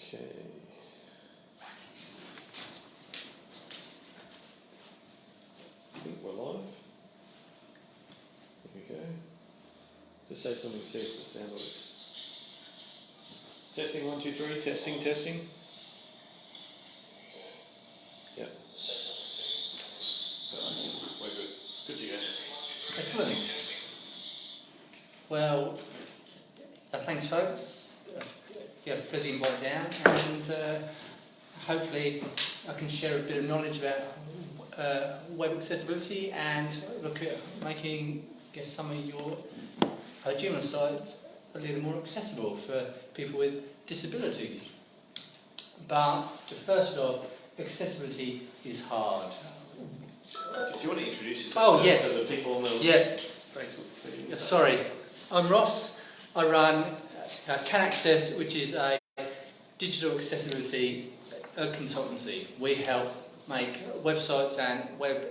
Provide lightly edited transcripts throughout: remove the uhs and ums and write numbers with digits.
Okay. I think we're live. Here we go. Just say something, see if the sound works. Testing, 1, 2, 3, testing, testing. Yep. We're good. Good to go. Excellent. Well, thanks folks for the invite down, and hopefully I can share a bit of knowledge about web accessibility and look at making some of your Joomla sites a little more accessible for people with disabilities. But first off, accessibility is hard. Do you want to introduce yourself to the people on the Facebook feed? Sorry, I'm Ross. I run Can Access, which is a digital accessibility consultancy. We help make websites and web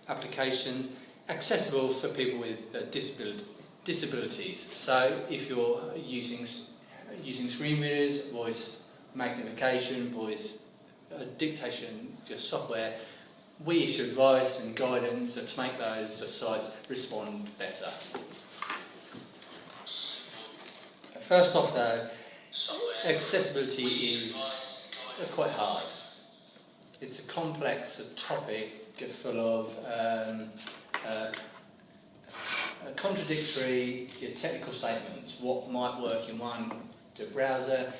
applications accessible for people with disabilities. So if you're using screen readers, voice magnification, voice dictation software, we issue advice and guidance to make those sites respond better. First off though, accessibility is quite hard. It's a complex topic full of contradictory technical statements. What might work in one browser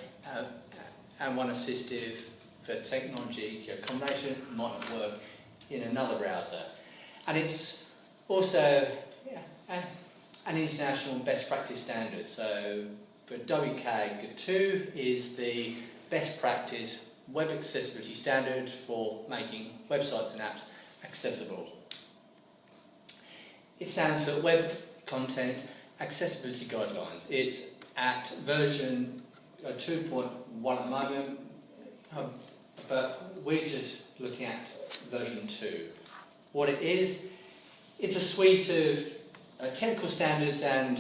and one assistive for technology combination might not work in another browser. And it's also an international best practice standard. So for W3c is the best practice web accessibility standard for making websites and apps accessible. It stands for Web Content Accessibility Guidelines. It's at version 2.1 at the moment, but we're just looking at version 2. What it is, it's a suite of technical standards and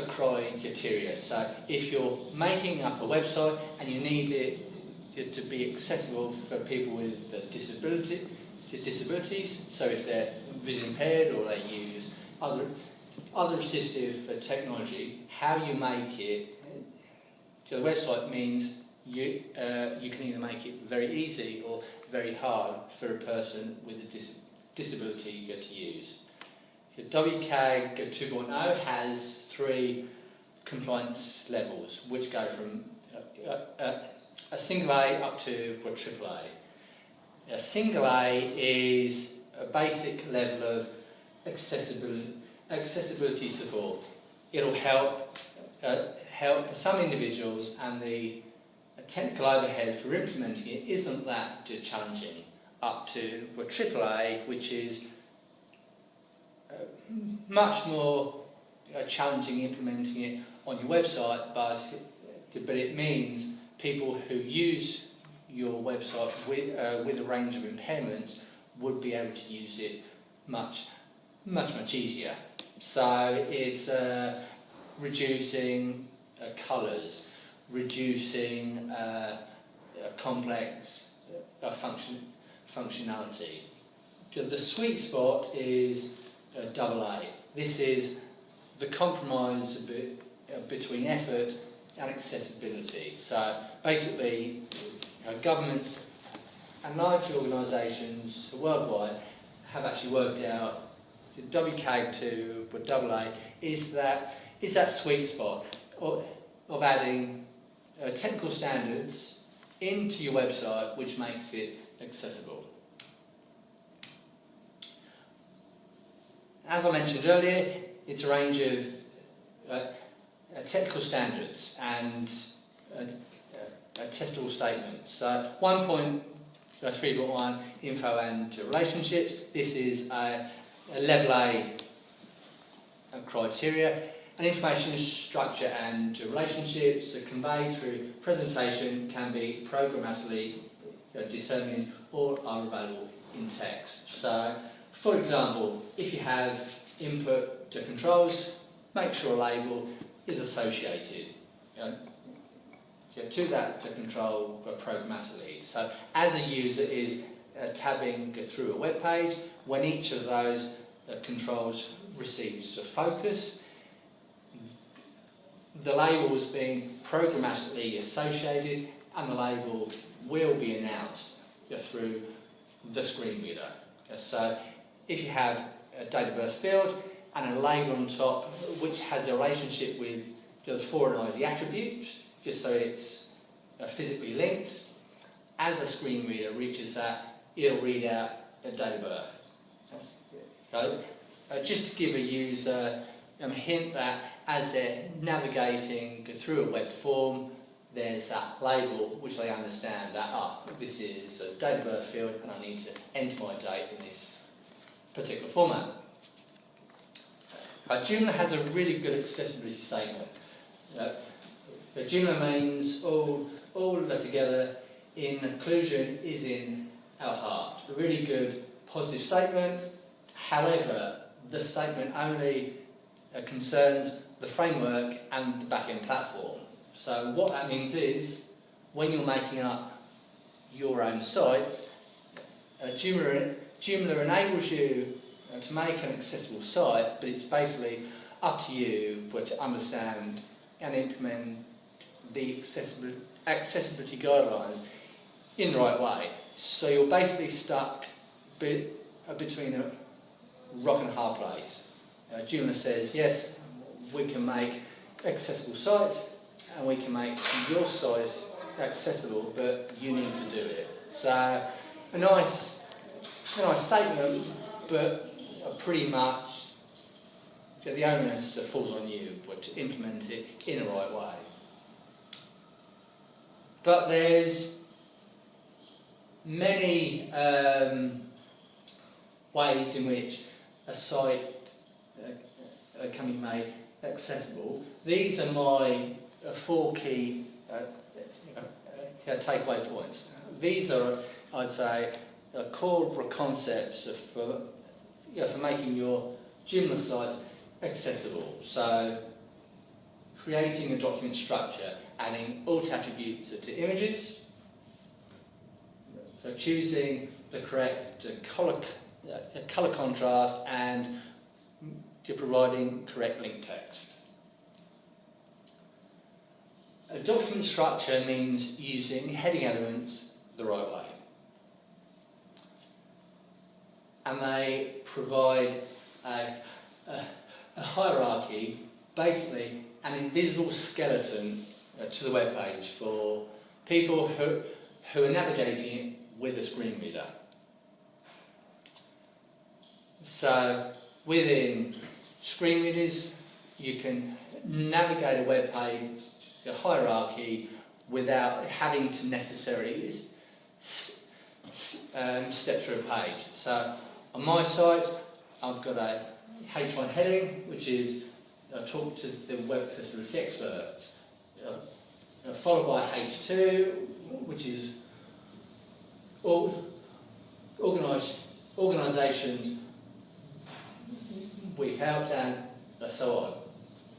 criteria. So if you're making up a website and you need it to be accessible for people with disabilities, so if they're vision impaired or they use other assistive technology, how you make it, the website means you can either make it very easy or very hard for a person with a disability to use. So W3c 2.0 has 3 compliance levels, which go from a single A up to a triple A. A single A is a basic level of accessibility support. It'll help some individuals, and the technical overhead for implementing it isn't that challenging. Up to a triple A, which is much more challenging implementing it on your website, but it means people who use your website with a range of impairments would be able to use it much easier. So it's reducing colours, reducing complex functionality. The sweet spot is AA. This is the compromise between effort and accessibility. So basically, governments and large organisations worldwide have actually worked out the W3c to AA is that sweet spot of adding technical standards into your website, which makes it accessible. As I mentioned earlier, it's a range of technical standards and testable statements. So 1.3.1 info and relationships. This is a level A criteria. And information structure and relationships are conveyed through presentation can be programmatically determined or are available in text. So, for example, if you have input to controls, make sure a label is associated. to that to control programmatically. So as a user is tabbing through a web page, when each of those controls receives a focus, the label is being programmatically associated, and the label will be announced through the screen reader. So if you have a date of birth field and a label on top which has a relationship with the foreign ID attributes, just so it's physically linked, as a screen reader reaches that, it'll read out a date of birth. Okay? Just to give a user a hint that as they're navigating through a web form, there's that label which they understand that, this is a date of birth field and I need to enter my date in this particular format. Joomla has a really good accessibility statement. Joomla means all together, inclusion is in our heart. A really good positive statement. However, the statement only concerns the framework and the back-end platform. So what that means is, when you're making up your own sites, Joomla enables you to make an accessible site, but it's basically up to you to understand and implement the accessibility guidelines in the right way. So you're basically stuck between a rock and a hard place. Joomla says, yes, we can make accessible sites and we can make your sites accessible, but you need to do it. So a nice statement, but pretty much the onus falls on you to implement it in the right way. But there's many ways in which a site can be made accessible. These are my 4 key takeaway points. These are, I'd say, core concepts for making your Joomla sites accessible. So, creating a document structure, adding alt attributes to images, so choosing the correct colour contrast, and providing correct link text. A document structure means using heading elements the right way. And they provide a hierarchy, basically an invisible skeleton to the web page for people who are navigating it with a screen reader. So within screen readers, you can navigate a web page, a hierarchy, without having to necessarily step through a page. So on my site, I've got a H1 heading, which is talk to the web accessibility experts, followed by H2, which is organisations we've helped, and so on.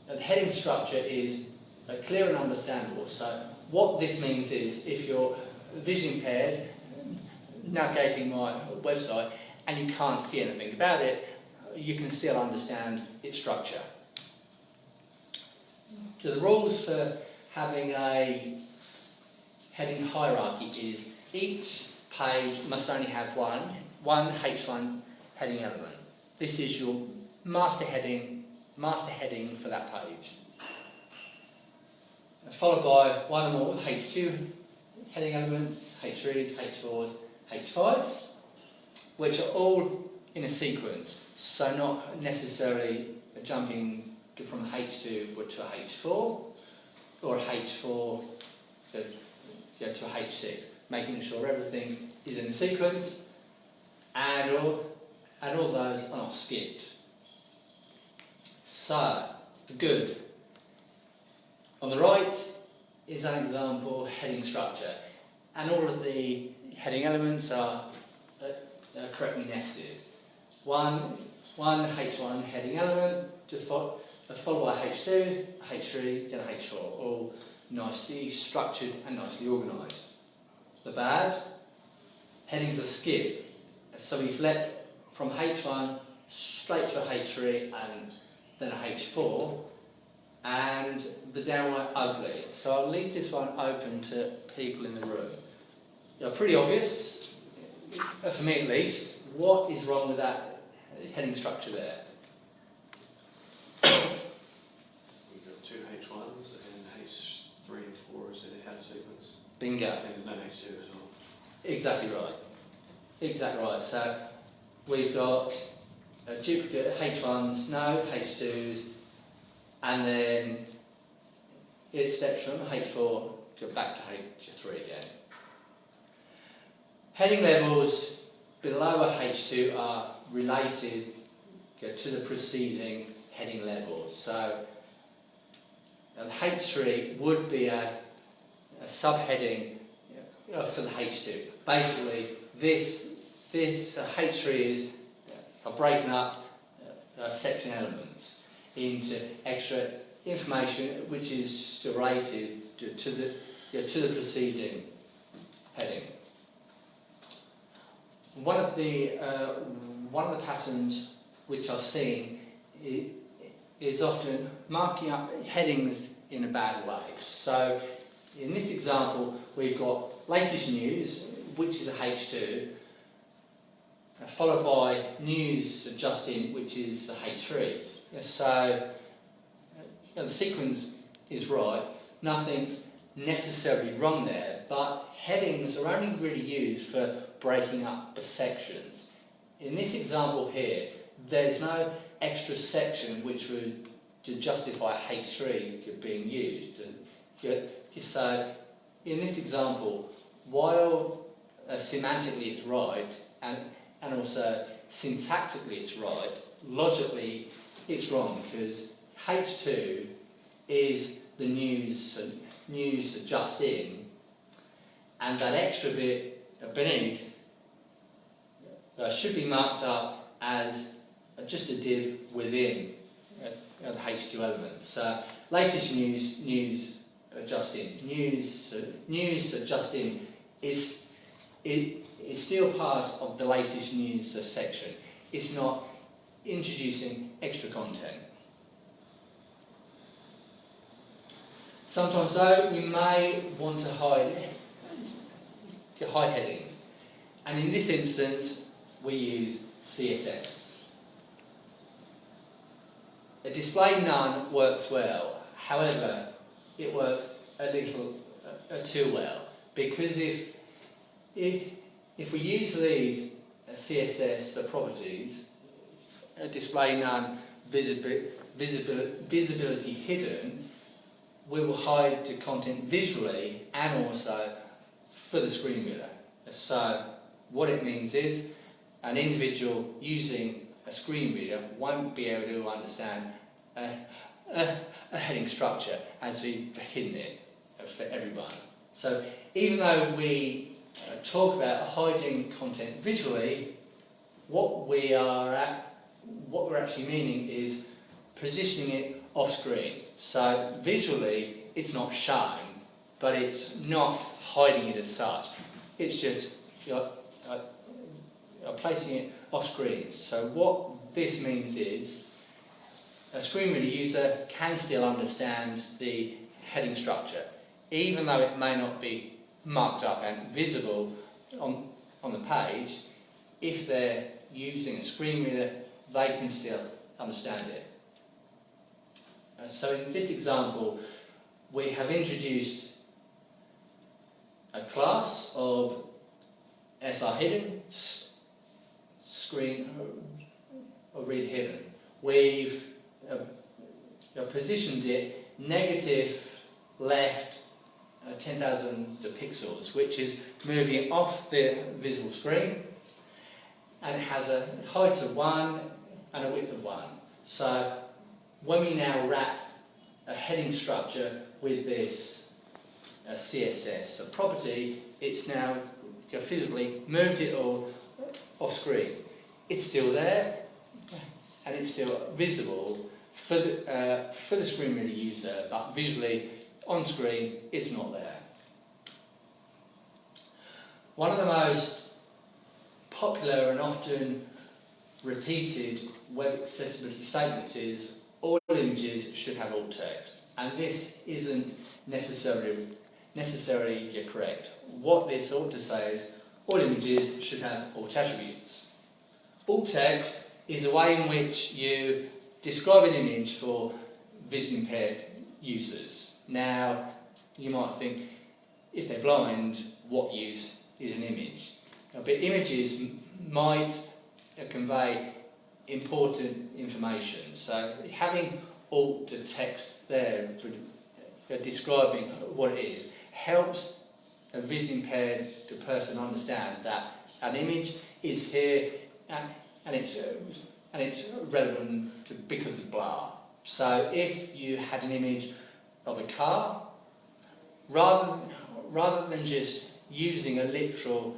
And the heading structure is clear and understandable. So what this means is, if you're vision impaired, navigating my website, and you can't see anything about it, you can still understand its structure. So the rules for having a heading hierarchy is each page must only have one H1 heading element. This is your master heading for that page. Followed by one or more H2 heading elements, H3s, H4s, H5s, which are all in a sequence, so not necessarily jumping from H2 to a H4, or a H4 to a H6, making sure everything is in a sequence, and all those are not skipped. So, good. On the right is an example heading structure, and all of the heading elements are correctly nested. One H1 heading element followed by H2, H3, then H4, all nicely structured and nicely organised. The bad, headings are skip. So we've leapt from H1 straight to a H3 and then a H4, and the downright ugly. So I'll leave this one open to people in the room. Pretty obvious, for me at least, what is wrong with that heading structure there? We've got two H1s and H3 and 4s in a header sequence. Bingo. And there's no H2 as well. Exactly right. Exactly right. So we've got a duplicate H1s, no H2s, and then it steps from H4 to back to H3 again. Heading levels below a H2 are related to the preceding heading levels. So H3 would be a subheading for the H2. Basically, this H3 is breaking up section elements into extra information which is related to the preceding heading. One of the patterns which I've seen is often marking up headings in a bad way. So in this example, we've got latest news, which is a H2, followed by news just in, which is a H3. So the sequence is right, nothing's necessarily wrong there, but headings are only really used for breaking up the sections. In this example here, there's no extra section which would justify H3 being used. So in this example, while semantically it's right and also syntactically it's right, logically it's wrong, because H2 is the news just in, and that extra bit beneath should be marked up as just a div within the H2 element. So latest news just in, news just in is still part of the latest news section. It's not introducing extra content. Sometimes though, you may want to hide headings, and in this instance we use CSS. A display none works well, however it works a little too well, because if we use these CSS properties, display none, visibility hidden, we will hide the content visually and also for the screen reader. So what it means is an individual using a screen reader won't be able to understand a heading structure as we've hidden it for everyone. So even though we talk about hiding content visually, what we're actually meaning is positioning it off screen. So visually it's not shown, but it's not hiding it as such. It's just you're placing it off screen. So what this means is a screen reader user can still understand the heading structure, even though it may not be marked up and visible on the page. If they're using a screen reader, they can still understand it. So in this example, we have introduced a class of SR hidden, screen or read hidden. We've positioned it negative left 10,000 pixels, which is moving it off the visible screen, and it has a height of 1 and a width of 1. So when we now wrap a heading structure with this CSS property, it's now physically moved it all off screen. It's still there and it's still visible for the screen reader user, but visually on screen, it's not there. One of the most popular and often repeated web accessibility statements is all images should have alt text, and this isn't necessarily correct. What this ought to say is all images should have alt attributes. Alt text is a way in which you describe an image for vision impaired users. Now, you might think, if they're blind, what use is an image? But images might convey important information. So having alt to text there describing what it is helps a vision impaired person understand that an image is here and it's relevant because of blah. So if you had an image of a car, rather than just using a literal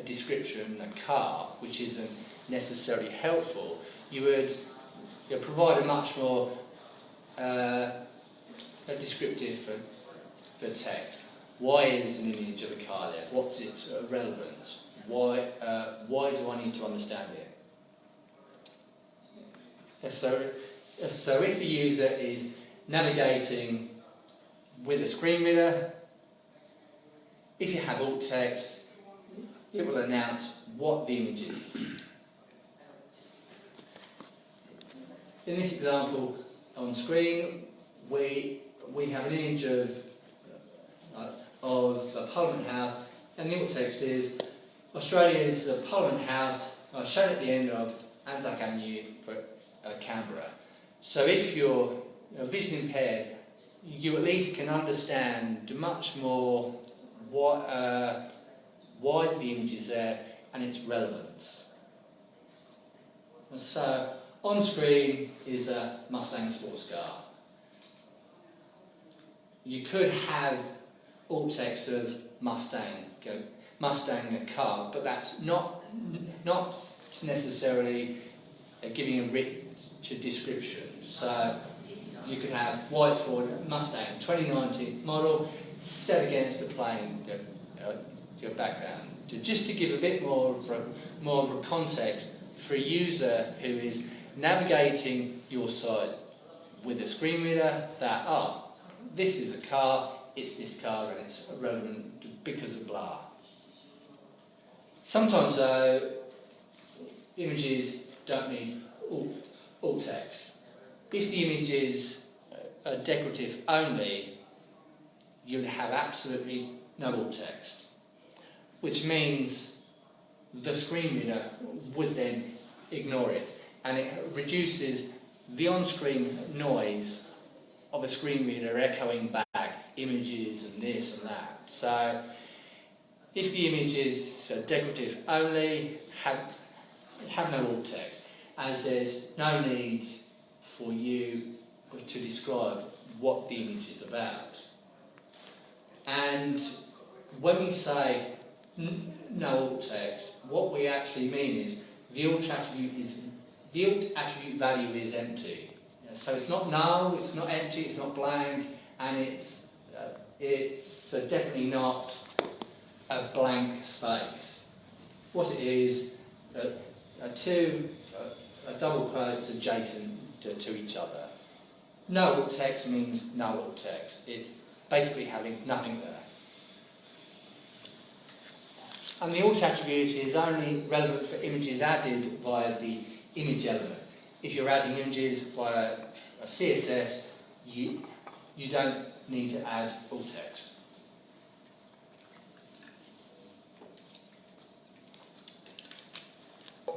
description, a car, which isn't necessarily helpful, you would provide a much more a descriptive for text. Why is an image of a car there? What's its relevance? Why do I need to understand it? So if the user is navigating with a screen reader, if you have alt text, it will announce what the image is. In this example on screen, we have an image of a Parliament House, and the alt text is Australia's Parliament House, shown at the end of Anzac Avenue for Canberra. So if you're vision impaired, you at least can understand much more why the image is there and its relevance. And so on screen is a Mustang sports car. You could have alt text of Mustang a car, but that's not necessarily giving a rich description. So you could have white Ford Mustang 2019 model set against a plain background, just to give a bit more of a context for a user who is navigating your site with a screen reader that, this is a car, it's this car, and it's relevant because of blah. Sometimes though, images don't need alt text. If the image is decorative only, you would have absolutely no alt text, which means the screen reader would then ignore it, and it reduces the on-screen noise of a screen reader echoing back images and this and that. So if the image is decorative only, have no alt text, as there's no need for you to describe what the image is about. And when we say no alt text, what we actually mean is the alt attribute value is empty. So it's not null, it's not empty, it's not blank, and it's definitely not a blank space. What it is, two double quotes adjacent to each other. No alt text means no alt text. It's basically having nothing there. And the alt attribute is only relevant for images added via the image element. If you're adding images via a CSS, you don't need to add alt text.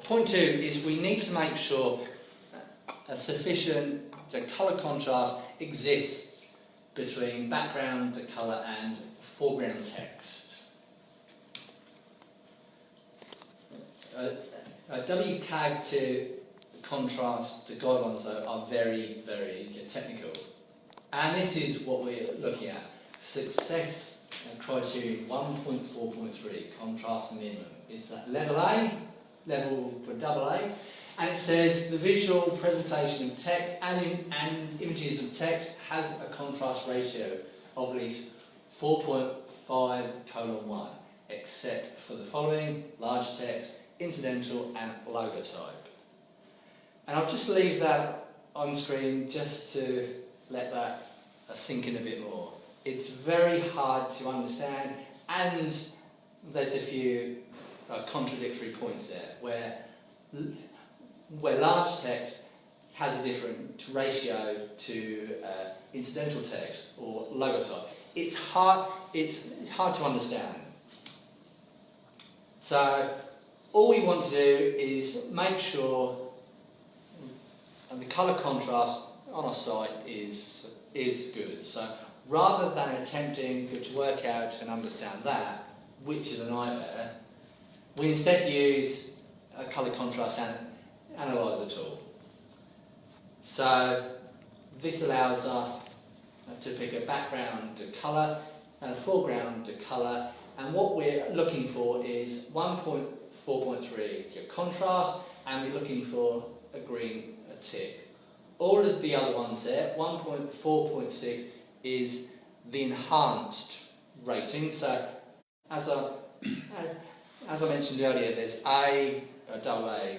Point 2 is we need to make sure a sufficient colour contrast exists between background colour and foreground text. WCAG to contrast the guidelines are very, very technical. And this is what we're looking at. Success criterion 1.4.3, contrast minimum. It's at level A, level for double A, and it says the visual presentation of text and images of text has a contrast ratio of at least 4.5:1, except for the following: large text, incidental, and logo type. And I'll just leave that on screen just to let that sink in a bit more. It's very hard to understand, and there's a few contradictory points there, where large text has a different ratio to incidental text or logo type. It's hard to understand. So all we want to do is make sure the colour contrast on our site is good. So rather than attempting to work out and understand that, which is a nightmare, we instead use a colour contrast analyzer tool. So this allows us to pick a background to colour and a foreground to colour, and what we're looking for is 1.4.3 contrast, and we're looking for a green tick. All of the other ones there, 1.4.6 is the enhanced rating. So as I mentioned earlier, there's A, AA,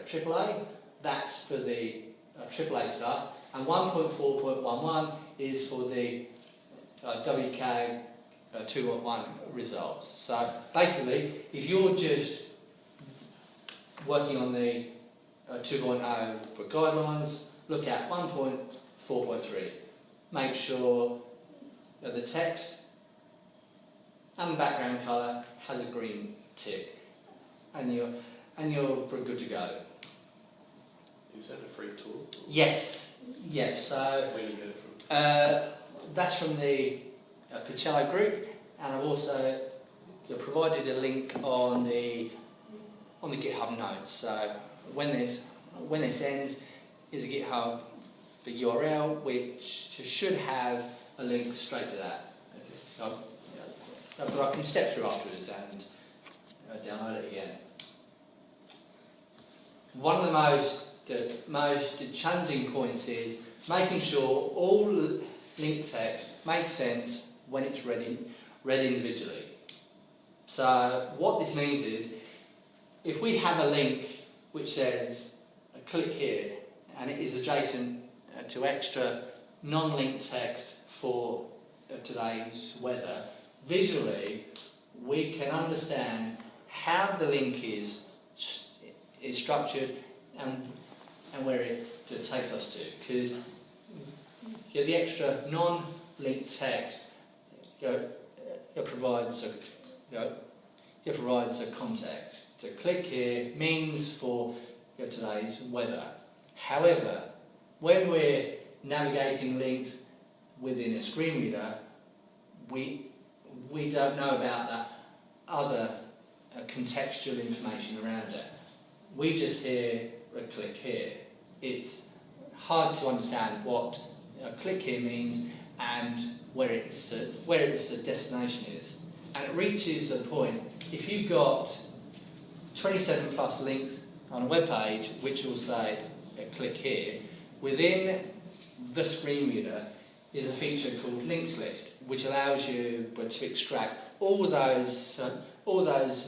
AAA. That's for the AAA stuff, and 1.4.11 is for the WK 2.1 results. So basically, if you're just working on the 2.0 for guidelines, look at 1.4.3. Make sure that the text and the background colour has a green tick, and you're good to go. Is that a free tool? Yes. So Where do you get it from? that's from the Pacello group, and I've also provided a link on the GitHub notes. So when this ends, is a GitHub the URL, which should have a link straight to that. But I can step through afterwards and download it again. One of the most challenging points is making sure all link text makes sense when it's read individually. So what this means is, if we have a link which says click here, and it is adjacent to extra non-linked text for today's weather, visually we can understand how the link is structured and where it takes us to, because the extra non-linked text provides a context. So click here means for today's weather. However, when we're navigating links within a screen reader, we don't know about that other contextual information around it. We just hear a click here. It's hard to understand what a click here means and where its destination is. And it reaches a point, if you've got 27 plus links on a web page which will say click here, within the screen reader is a feature called links list, which allows you to extract all those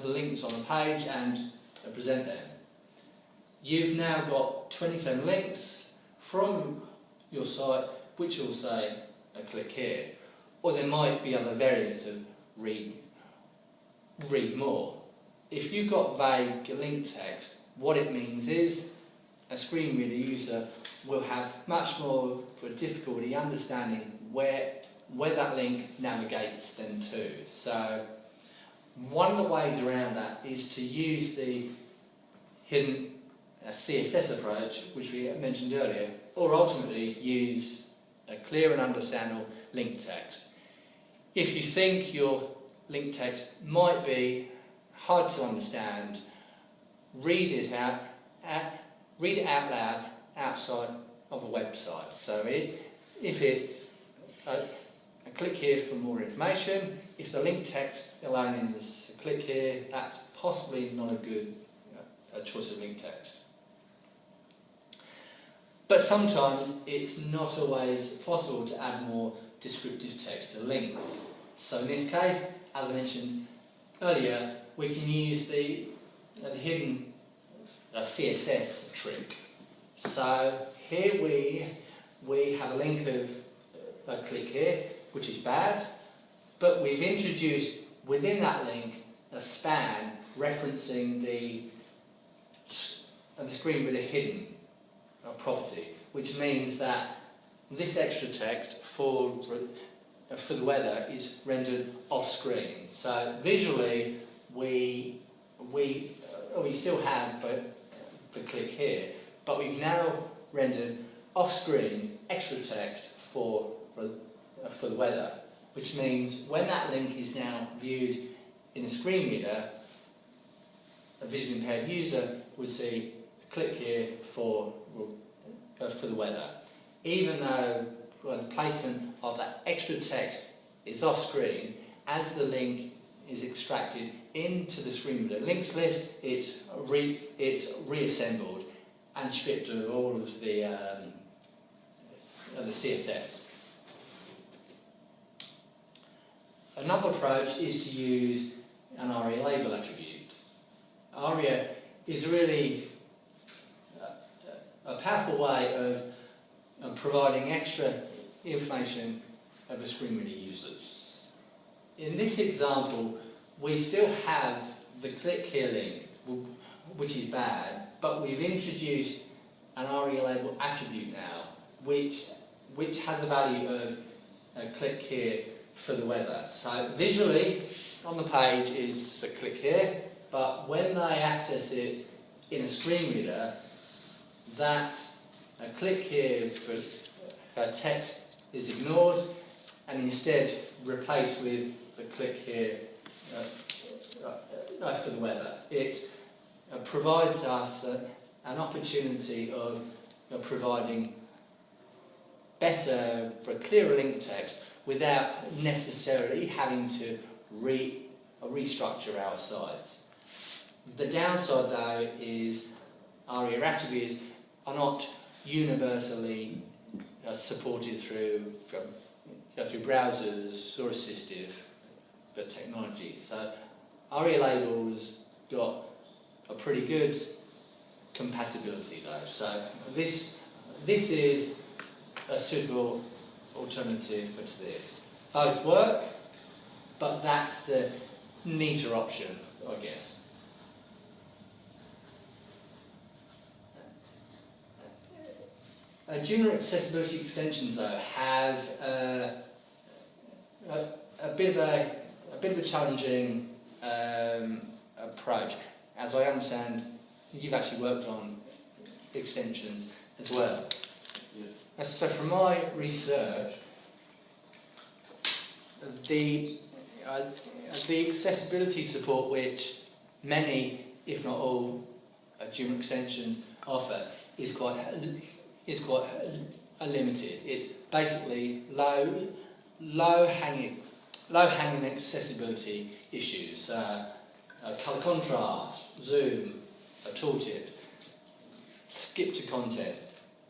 links on a page and present them. You've now got 27 links from your site which will say click here, or there might be other variants of read more. If you've got vague link text, what it means is a screen reader user will have much more difficulty understanding where that link navigates them to. So one of the ways around that is to use the hidden CSS approach, which we mentioned earlier, or ultimately use a clear and understandable link text. If you think your link text might be hard to understand, read it out loud outside of a website. So if it's a click here for more information, if the link text alone is a click here, that's possibly not a good choice of link text. But sometimes it's not always possible to add more descriptive text to links. So in this case, as I mentioned earlier, we can use the hidden CSS trick. So here we have a link of a click here, which is bad, but we've introduced within that link a span referencing the screen reader hidden property, which means that this extra text for the weather is rendered off screen. So visually we still have the click here, but we've now rendered off screen extra text for the weather, which means when that link is now viewed in a screen reader, a visually impaired user would see a click here for the weather, even though the placement of that extra text is off screen. As the link is extracted into the screen reader links list, it's reassembled and stripped of all of the CSS. Another approach is to use an Aria label attribute. Aria is really a powerful way of providing extra information of the screen reader users. In this example, we still have the click here link, which is bad, but we've introduced an Aria label attribute now, which has a value of a click here for the weather. So visually, on the page is a click here, but when they access it in a screen reader, that a click here for text is ignored and instead replaced with the click here for the weather. It provides us an opportunity of providing better, clearer link text without necessarily having to restructure our sites. The downside though is Aria attributes are not universally supported through browsers or assistive technology. So Aria labels got a pretty good compatibility though. So this is a suitable alternative to this. Both work, but that's the neater option, I guess. Joomla accessibility extensions though have a bit of a challenging approach. As I understand, you've actually worked on extensions as well. Yeah. So from my research, the accessibility support which many, if not all, Joomla extensions offer is quite limited. It's basically low hanging accessibility issues, colour contrast, zoom, a tooltip, skip to content.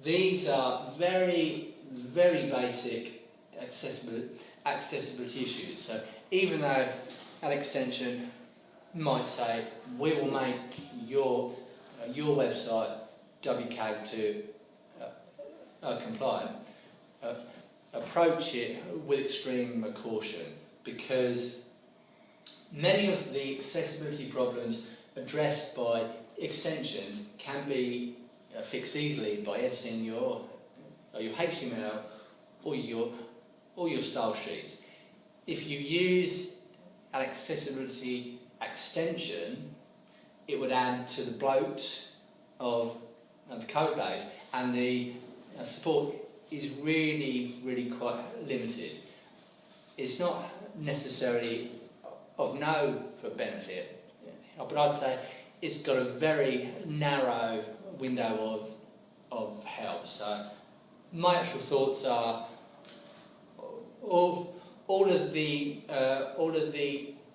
These are very, very basic accessibility issues. So even though an extension might say, we will make your website WCAG2 compliant, approach it with extreme caution, because many of the accessibility problems addressed by extensions can be fixed easily by editing your HTML or your style sheets. If you use an accessibility extension, it would add to the bloat of the code base, and the support is really, really quite limited. It's not necessarily of no benefit, but I'd say it's got a very narrow window of help. So my actual thoughts are all of the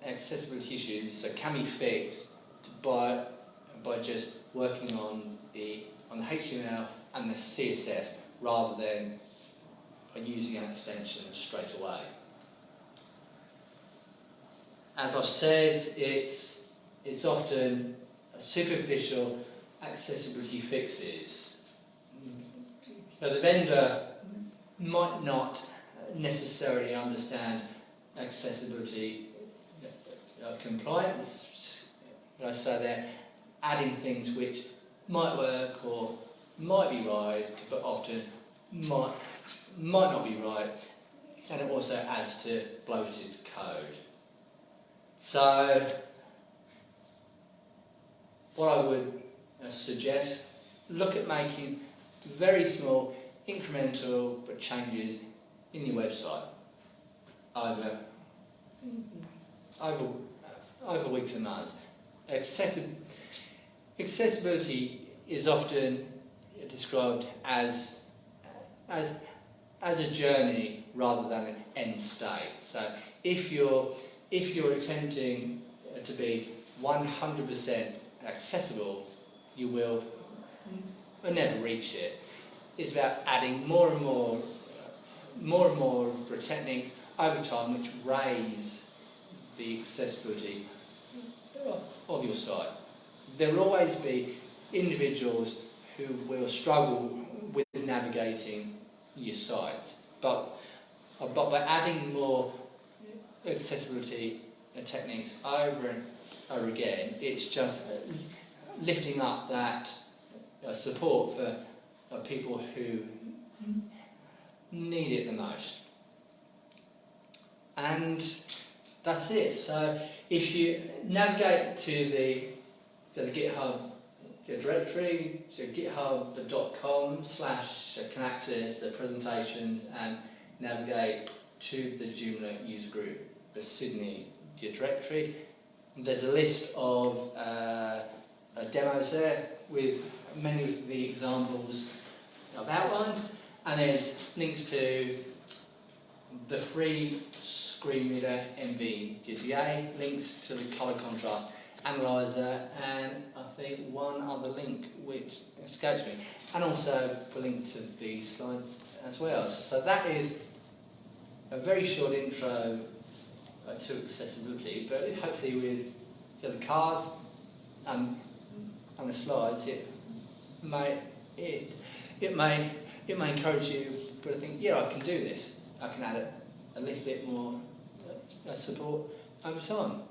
accessibility issues can be fixed by just working on the HTML and the CSS rather than using an extension straight away. As I've said, it's often superficial accessibility fixes. The vendor might not necessarily understand accessibility compliance, so they're adding things which might work or might be right, but often might not be right, and it also adds to bloated code. So what I would suggest, look at making very small incremental but changes in your website over weeks and months. Accessibility is often described as a journey rather than an end state. So if you're attempting to be 100% accessible, you will never reach it. It's about adding more and more techniques over time which raise the accessibility of your site. There will always be individuals who will struggle with navigating your site, but by adding more accessibility techniques over and over again, it's just lifting up that support for people who need it the most. And that's it. So if you navigate to the GitHub directory, so github.com/can access the presentations and navigate to the Joomla User Group Sydney directory, there's a list of demos there with many of the examples I've outlined, and there's links to the free screen reader MVGTA, links to the colour contrast analyzer, and I think one other link which escapes me, and also a link to the slides as well. So that is a very short intro to accessibility, but hopefully with the cards and the slides, it may encourage you. But I think, yeah, I can do this. I can add a little bit more support over time.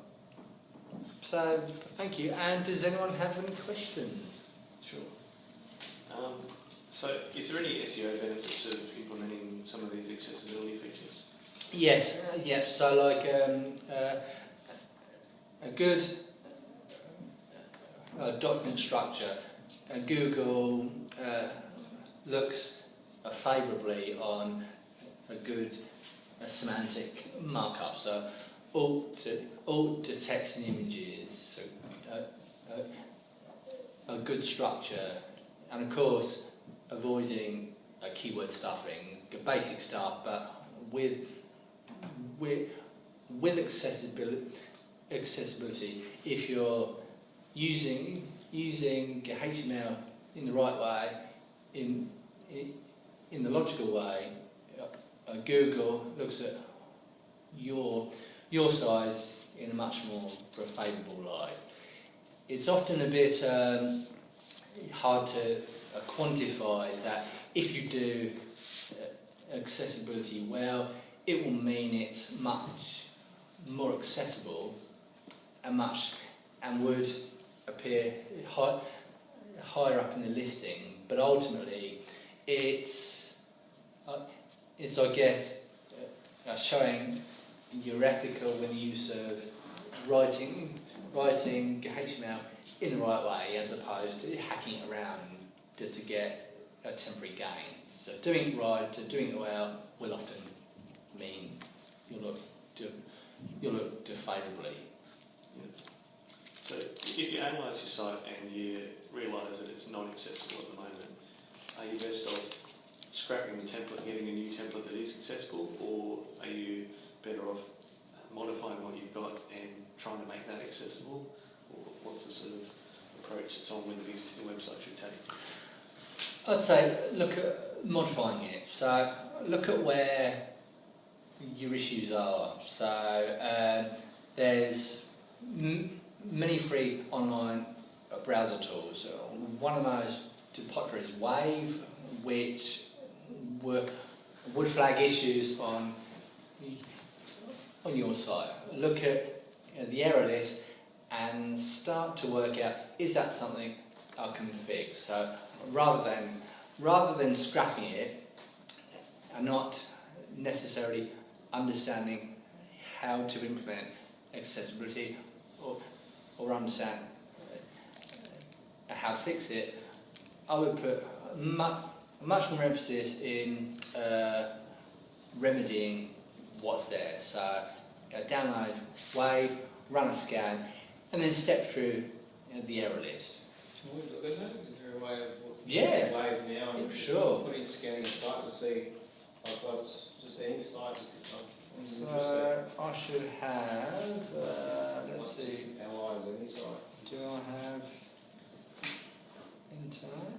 So thank you. And does anyone have any questions? Sure. So is there any SEO benefits of implementing some of these accessibility features? Yes. So like a good document structure. Google looks favourably on a good semantic markup. So alt to text and images. So, a good structure, and of course avoiding keyword stuffing, basic stuff, but with accessibility, if you're using HTML in the right way, in the logical way, Google looks at your size in a much more favourable light. It's often a bit hard to quantify that. If you do accessibility well, it will mean it's much more accessible and would appear higher up in the listing. But ultimately, it's I guess showing you're ethical when you use of writing HTML in the right way, as opposed to hacking it around to get a temporary gain. So doing it right, doing it well, will often mean you'll look favourably. Yeah. So if you analyse your site and you realise that it's not accessible at the moment, are you best off scrapping the template and getting a new template that is accessible, or are you better off modifying what you've got and trying to make that accessible? Or what's the sort of approach that someone with an existing website should take? I'd say look at modifying it. So look at where your issues are. So there's many free online browser tools. One of those popular is Wave, which would flag issues on your site. Look at the error list and start to work out, is that something I can fix? So rather than scrapping it and not necessarily understanding how to implement accessibility or understand how to fix it, I would put much more emphasis in remedying what's there. So download Wave, run a scan, and then step through the error list. Can we look at that? Is there a way of Yeah. Wave now and Sure. putting scanning a site to see I've got just any site just So I should have, let's see, analyse any site. do I have internet?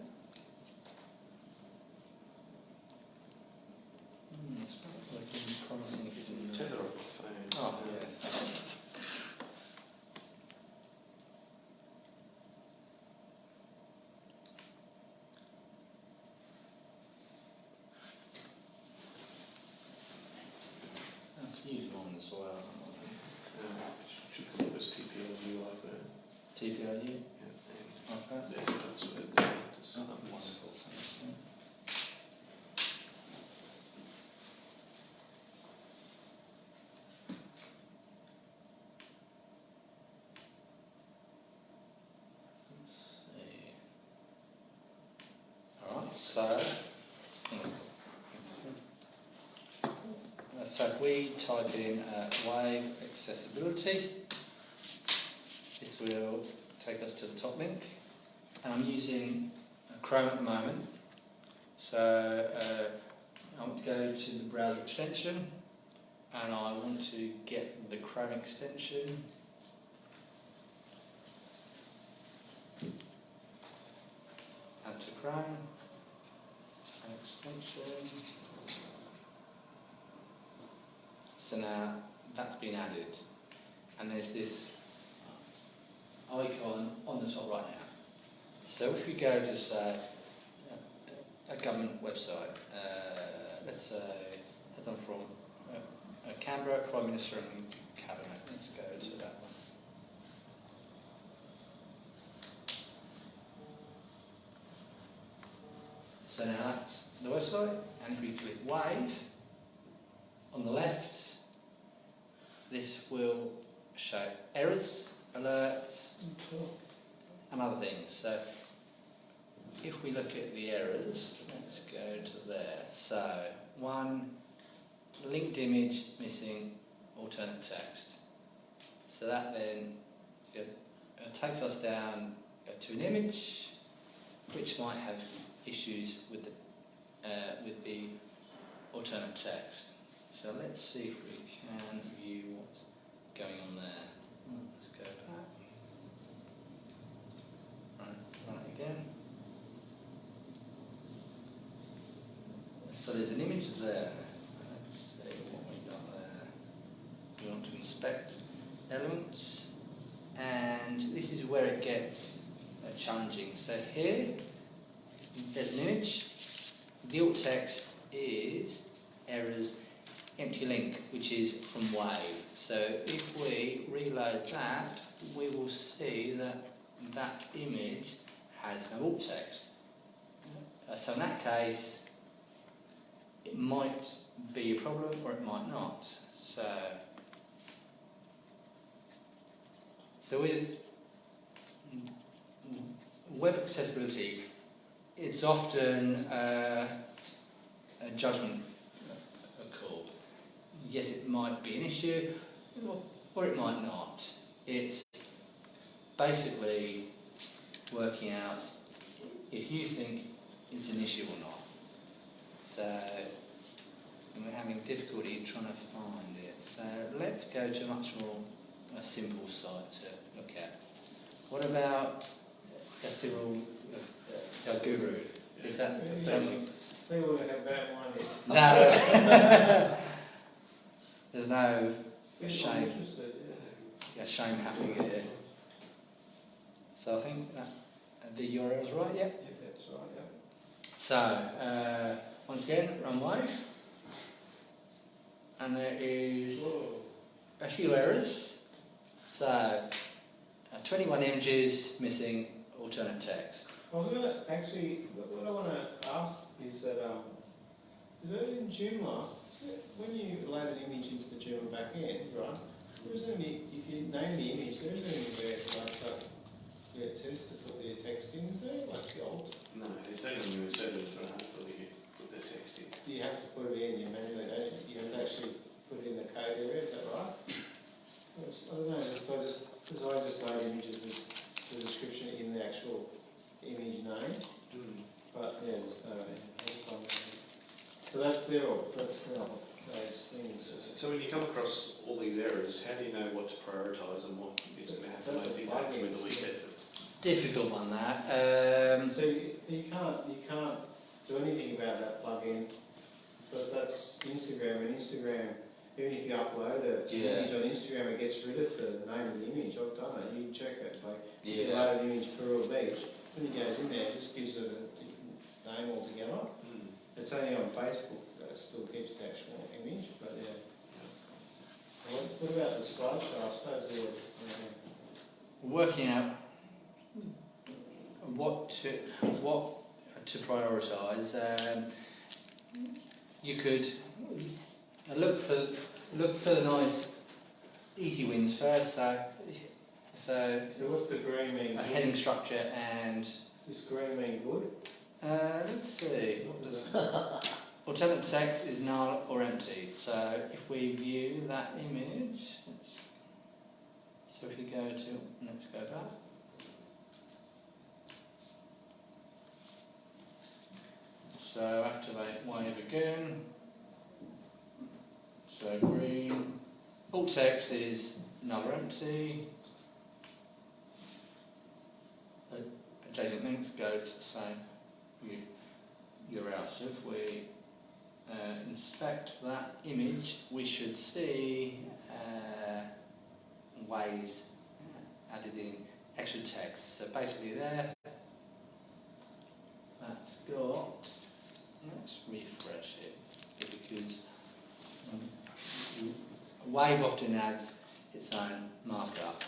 It's not looking promising if you didn't Turn know. it off my phone. Oh, yeah. I could use one as well. Should come up as TPLU like that. TPLU? Yeah, Okay. and there's a password there. Just Oh, numbers. wonderful. Thanks. Let's see. Alright, so if we type in Wave accessibility, this will take us to the top link, and I'm using Chrome at the moment. So I want to go to the browser extension, and I want to get the Chrome extension. Add to Chrome, extension. So now that's been added, and there's this icon on the top right now. So if we go to say a government website, let's say as I'm from Canberra, Prime Minister and Cabinet, let's go to that one. So now that's the website, and if we click Wave on the left, this will show errors, alerts, and other things. So if we look at the errors, let's go to there. So one, linked image missing alternate text. So that then takes us down to an image which might have issues with the alternate text. So let's see if we can view what's going on there. Let's go back. Right, run it again. So there's an image there. Let's see what we got there. We want to inspect elements, and this is where it gets challenging. So here, there's an image. The alt text is errors empty link, which is from Wave. So if we reload that, we will see that that image has no alt text. So in that case, it might be a problem or it might not. So with web accessibility, it's often a judgment call. Yes, it might be an issue, or it might not. It's basically working out if you think it's an issue or not. So we're having difficulty trying to find it. So let's go to a much more simple site to look at. What about ethereal guru? Is that something? People that have bad minds. No. There's no People shame. are interested, shame happening here. So I think that the URL's right, yeah? Yeah, that's right, yeah. So, once again, run live. And there is a few errors. So, 21 images missing alternate text. I was going to actually, what I want to ask is that in Joomla, when you load an image into the Joomla backend, right, there isn't any, if you name the image, there isn't anywhere where it says to put the text in, is there? Like the old? No, it's only when you insert it into an article that you put the text in. You have to put it in, you manually don't you? You have to actually put it in the code area, is that right? I don't know, because I just load images with the description in the actual image name, but yeah, there's no, so that's there, that's those things. So when you come across all these errors, how do you know what to prioritise and what is going to have the That's most a impact plugin. with the least effort? Difficult one, that. So you can't do anything about that plugin because that's Instagram, and Instagram, even if you upload an image on Instagram, it gets rid of the name of the image. I've done it. You check it. Like you load an image for a beach, when it goes in there, it just gives it a different name altogether. It's only on Facebook that it still keeps the actual image, but yeah. What about the slideshow? I suppose they're Working out what to prioritise. You could look for the nice easy wins first. So what's the green mean? a heading structure and Does green mean good? let's see. Alternate text is null or empty. So if we view that image, so if we go to, let's go back. So activate wave again. So green. Alt text is null or empty. Adjacent links go to the same URL. So if we inspect that image, we should see waves added in extra text. So basically there, that's got, let's refresh it, because Wave often adds its own markup.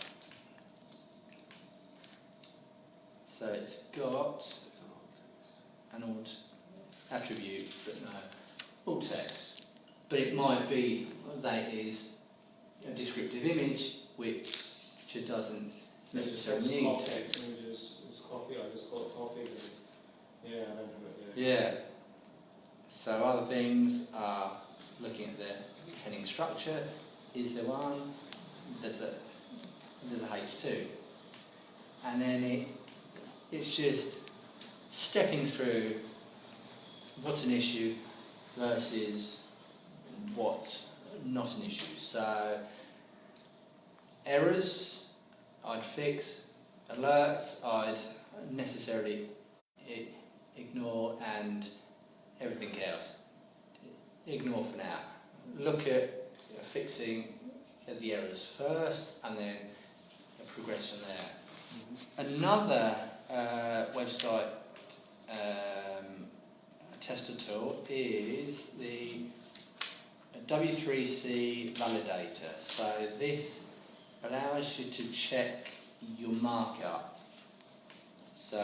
So it's got an alt attribute, but no alt text. But it might be that it is a descriptive image which doesn't necessarily need text. It's coffee, I just call it coffee. Yeah, I don't know. Yeah. So other things are looking at the heading structure. Is there one? There's a H2. And then it's just stepping through what's an issue versus what's not an issue. So errors I'd fix, alerts I'd necessarily ignore, and everything else ignore for now. Look at fixing the errors first and then progress from there. Another website tester tool is the W3c Validator. So this allows you to check your markup. So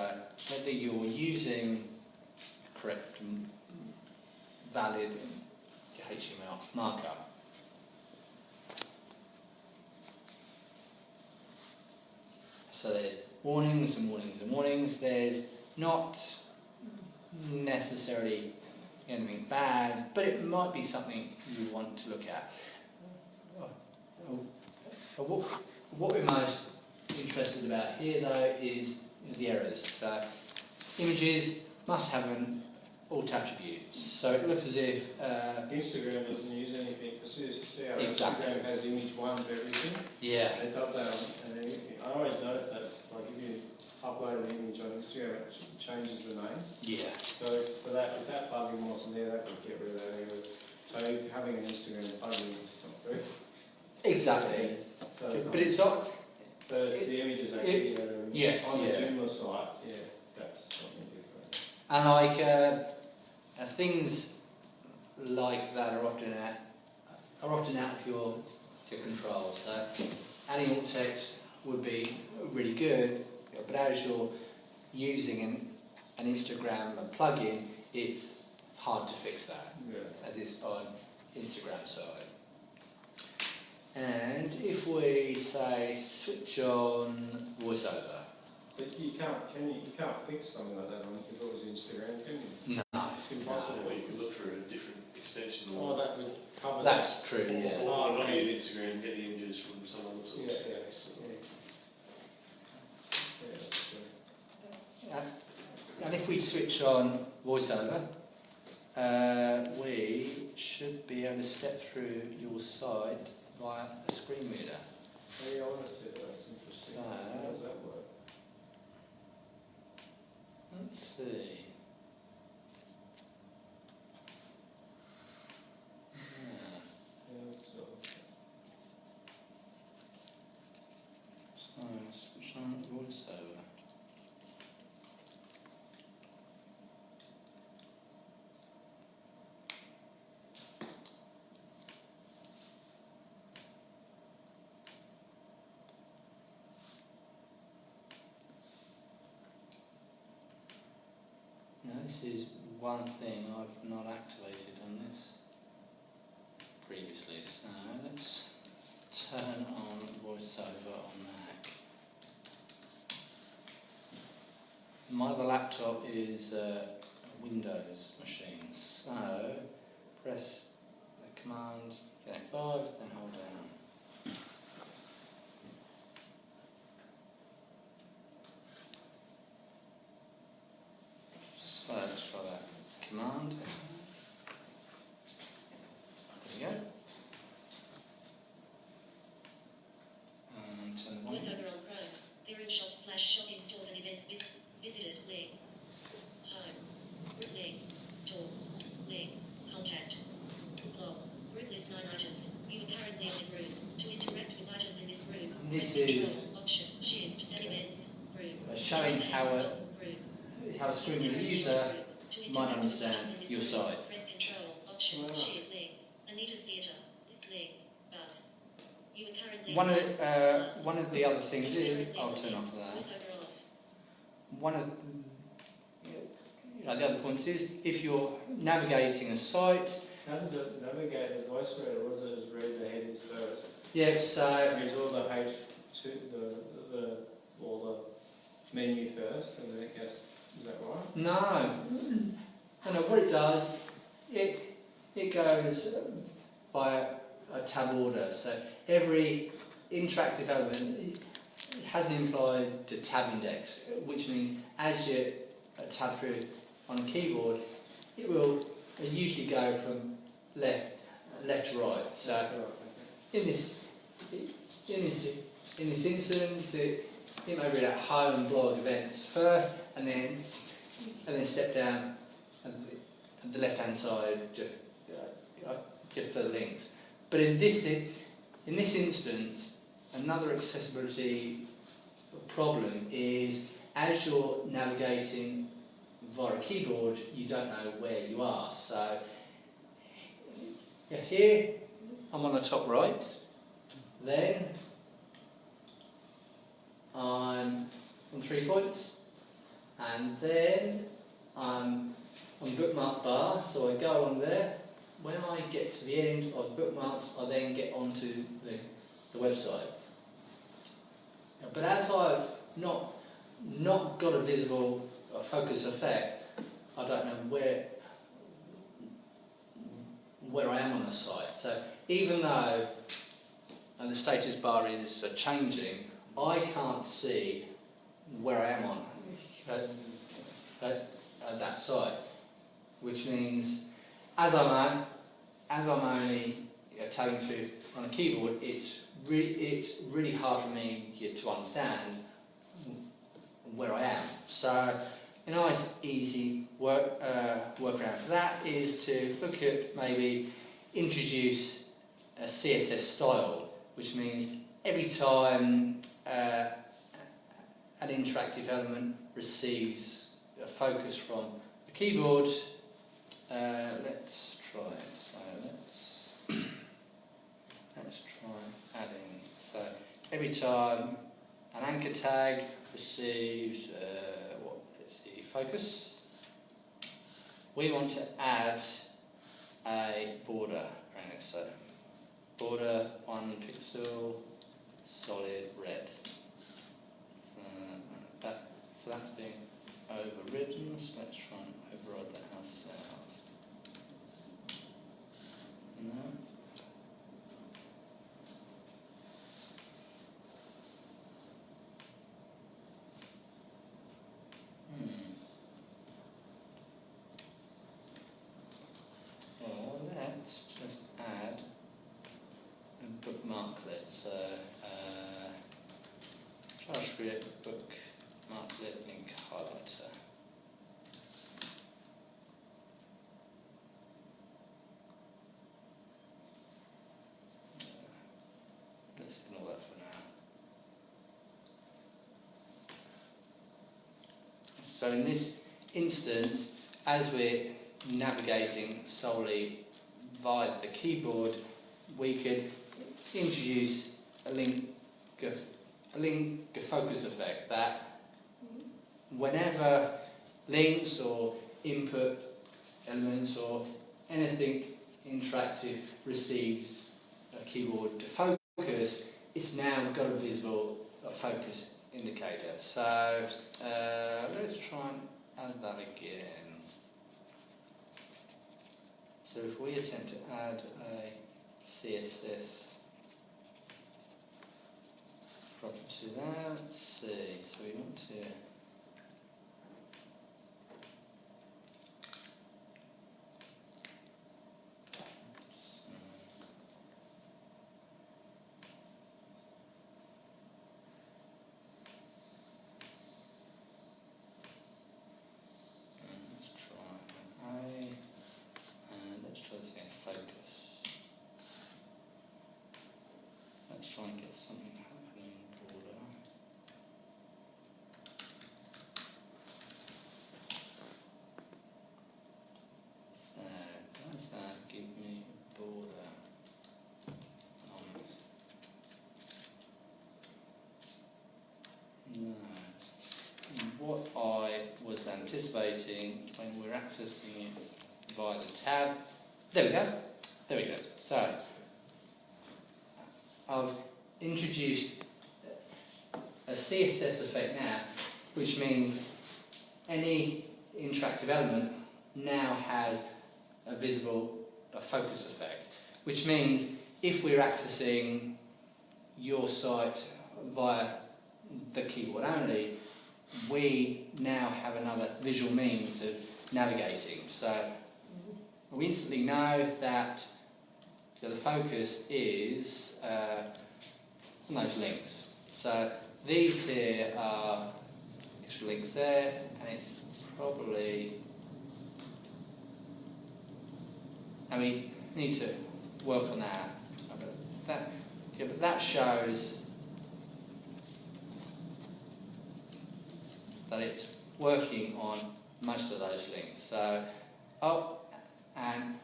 whether you're using correct valid HTML markup. So there's warnings and warnings and warnings. There's not necessarily anything bad, but it might be something you want to look at. What we're most interested about here, though, is the errors. So images must have an alt attribute. So it looks as if Instagram doesn't use anything. See how Exactly. Instagram has image one of everything. yeah. It does that on everything. I always notice that. It's like if you upload an image on Instagram, it changes the name. Yeah. So it's for that, if that plugin wasn't there, that would get rid of that anyway. So if having an Instagram plugin is not very. Exactly. So it's not, But it's not. but it's the images actually that are Yes, on yeah. the Joomla site, yeah, that's something different. And like things like that are often out of your control. So adding alt text would be really good, but as you're using an Instagram plugin, it's hard to fix that, as it's on Instagram side. And if we say switch on voiceover. But you can't fix something like that if it was Instagram, can you? No. It's impossible. Or you could look for a different extension. Oh, that would cover That's true, yeah. Or not use Instagram, get the images from some other source. Yeah, that's true. And if we switch on voiceover, we should be able to step through your site via a screen reader. Oh, yeah, I want to see that. That's interesting. How does that work? Let's see. Yeah, that's So switch on voiceover. Now this is one thing I've not activated on this previously, so let's turn on voiceover on Mac. My other laptop is a Windows machine, so press the command F5, then hold down. So let's try that command. There we go. And turn the volume. Voiceover on Chrome. There in shops/shopping stores and events visited. Link. Home. Link. Store. Link. Contact. Blog. Group list 9 items. You are currently in the group. To interact with items in this group, This press is Control, Option, Shift, and Events. Group. showing how a screen reader user To might interact with understand items in this your group, site. Press Control, Option, Wow. Shift, Link. Anita's Theatre. This link. Buzz. You are currently One of the other things is, I'll turn off that. Voiceover off. One of the other points is, if you're navigating a site, How does it navigate the voice reader? Or does it just read the headings first? yeah, so Reads all the H2, all the menu first, and then it goes. Is that right? no, what it does, it goes by a tab order. So every interactive element has an implied to tab index, which means as you tab through on a keyboard, it will usually go from left to right. So That's right, in this instance, it may read out home, blog, events first, and then step down at the left-hand side just for the links. But in this instance, another accessibility problem is, as you're navigating via a keyboard, you don't know where you are. So here I'm on the top right, then I'm on 3 points, and then I'm on bookmark bar, so I go on there. When I get to the end of the bookmarks, I then get onto the website. But as I've not got a visible focus effect, I don't know where I am on the site. So even though the status bar is changing, I can't see where I am on that site, which means as I'm only tabbing through on a keyboard, it's really hard for me to understand where I am. So a nice easy workaround for that is to look at maybe introduce a CSS style, which means every time an interactive element receives a focus from the keyboard, let's try it. So let's try adding. So every time an anchor tag receives let's see, focus, we want to add a border around it. So border 1 pixel, solid red. So that's being overridden. So let's try and override that ourselves. No. Well, let's just add a bookmarklet. So JavaScript bookmarklet link highlighter. Let's ignore that for now. So in this instance, as we're navigating solely via the keyboard, we could introduce a link focus effect that whenever links or input elements or anything interactive receives a keyboard to focus, it's now got a visible focus indicator. So let's try and add that again. So if we attempt to add a CSS property there, let's see, so we want to let's try an A. And let's try this again, focus. Let's try and get something happening border. So, does that give me a border? No. What I was anticipating when we're accessing it via the tab. There we go. So I've introduced a CSS effect now, which means any interactive element now has a visible focus effect, which means if we're accessing your site via the keyboard only, we now have another visual means of navigating. So we instantly know that the focus is on those links. So these here are extra links there, and it's probably, and we need to work on that. But that shows that it's working on most of those links. So, and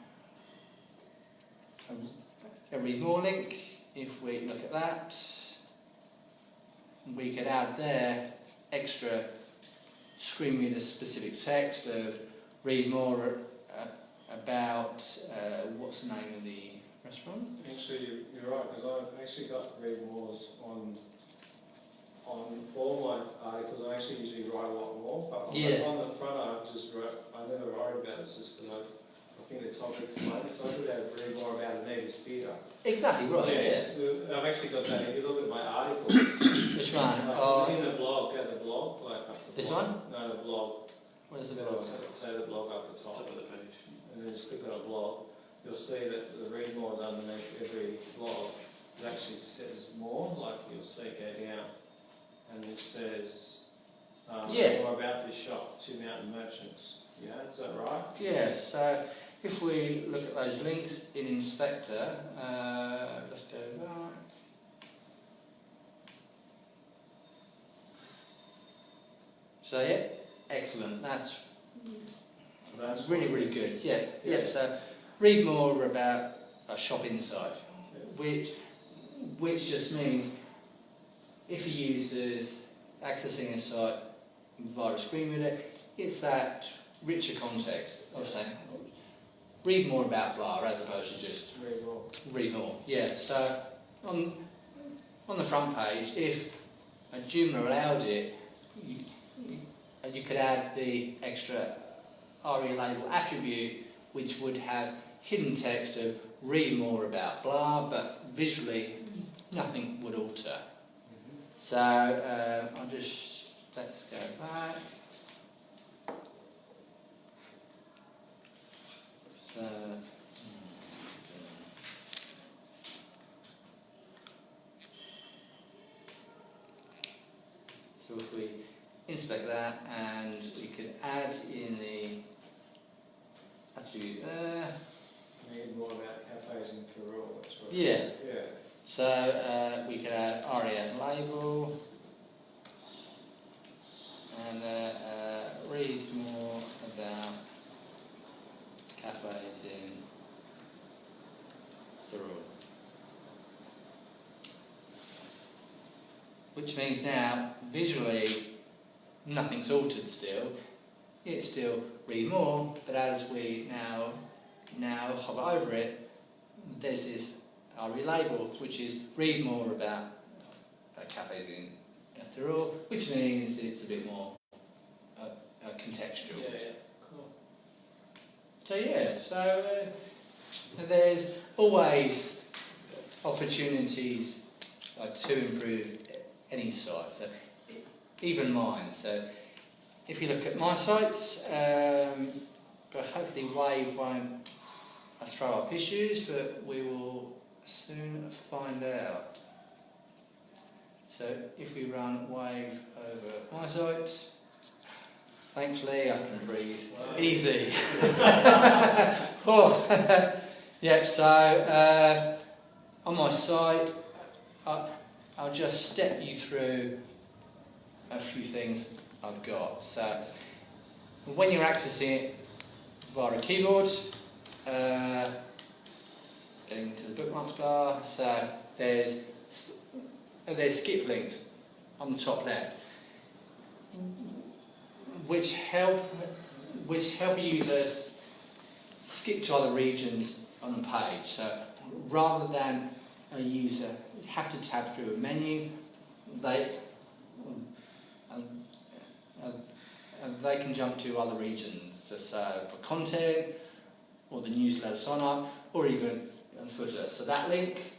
a read more link, if we look at that, we could add there extra screen reader specific text of read more about, what's the name of the restaurant? Actually, you're right, because I've actually got read mores on all my articles. I actually usually write a lot more, but on the front I never write about it just because I think the topic's like, so I could have read more about a native speeder. Exactly right. Yeah, I've actually got that. If you look at my articles, which one? In the blog, like up the this blog. one? No, the blog. Where's the blog? Say the blog up the top Top of the page. and then just click on a blog. You'll see that the read more is underneath every blog. It actually says more, like you'll see go down, and it says Yeah. Or about this shop, 2 Mountain Merchants. Yeah, is that right? Yeah, so if we look at those links in Inspector, let's go back. So yeah, excellent. That's really, really good. Yeah, yeah. Yeah. So read more about a shop insight, which just means if a user's accessing a site via a screen reader, it's that richer context of saying, read more about blah, as opposed to just Very well. read more. Yeah. So on the front page, if Joomla allowed it, you could add the extra Aria label attribute, which would have hidden text of read more about blah, but visually nothing would alter. So let's go back. So if we inspect that, and we could add in the attribute there. Read more about cafes in Ferrol. That's what. Yeah. Yeah. So we could add Aria label and read more about cafes in Ferrol. Which means now, visually, nothing's altered still. It's still read more, but as we now hover over it, there's this Aria label, which is read more about cafes in Ferrol, which means it's a bit more contextual. Yeah. Cool. So yeah, so there's always opportunities to improve any site, so even mine. So if you look at my sites, but hopefully Wave won't throw up issues, but we will soon find out. So if we run Wave over my sites, thankfully I can breathe easy. Oh. Yep, so on my site, I'll just step you through a few things I've got. So when you're accessing it via a keyboard, getting to the bookmarks bar, so there's skip links on the top left, which help users skip to other regions on the page. So rather than a user have to tab through a menu, they can jump to other regions, so for content, or the newsletter sign up, or even a footer. So that link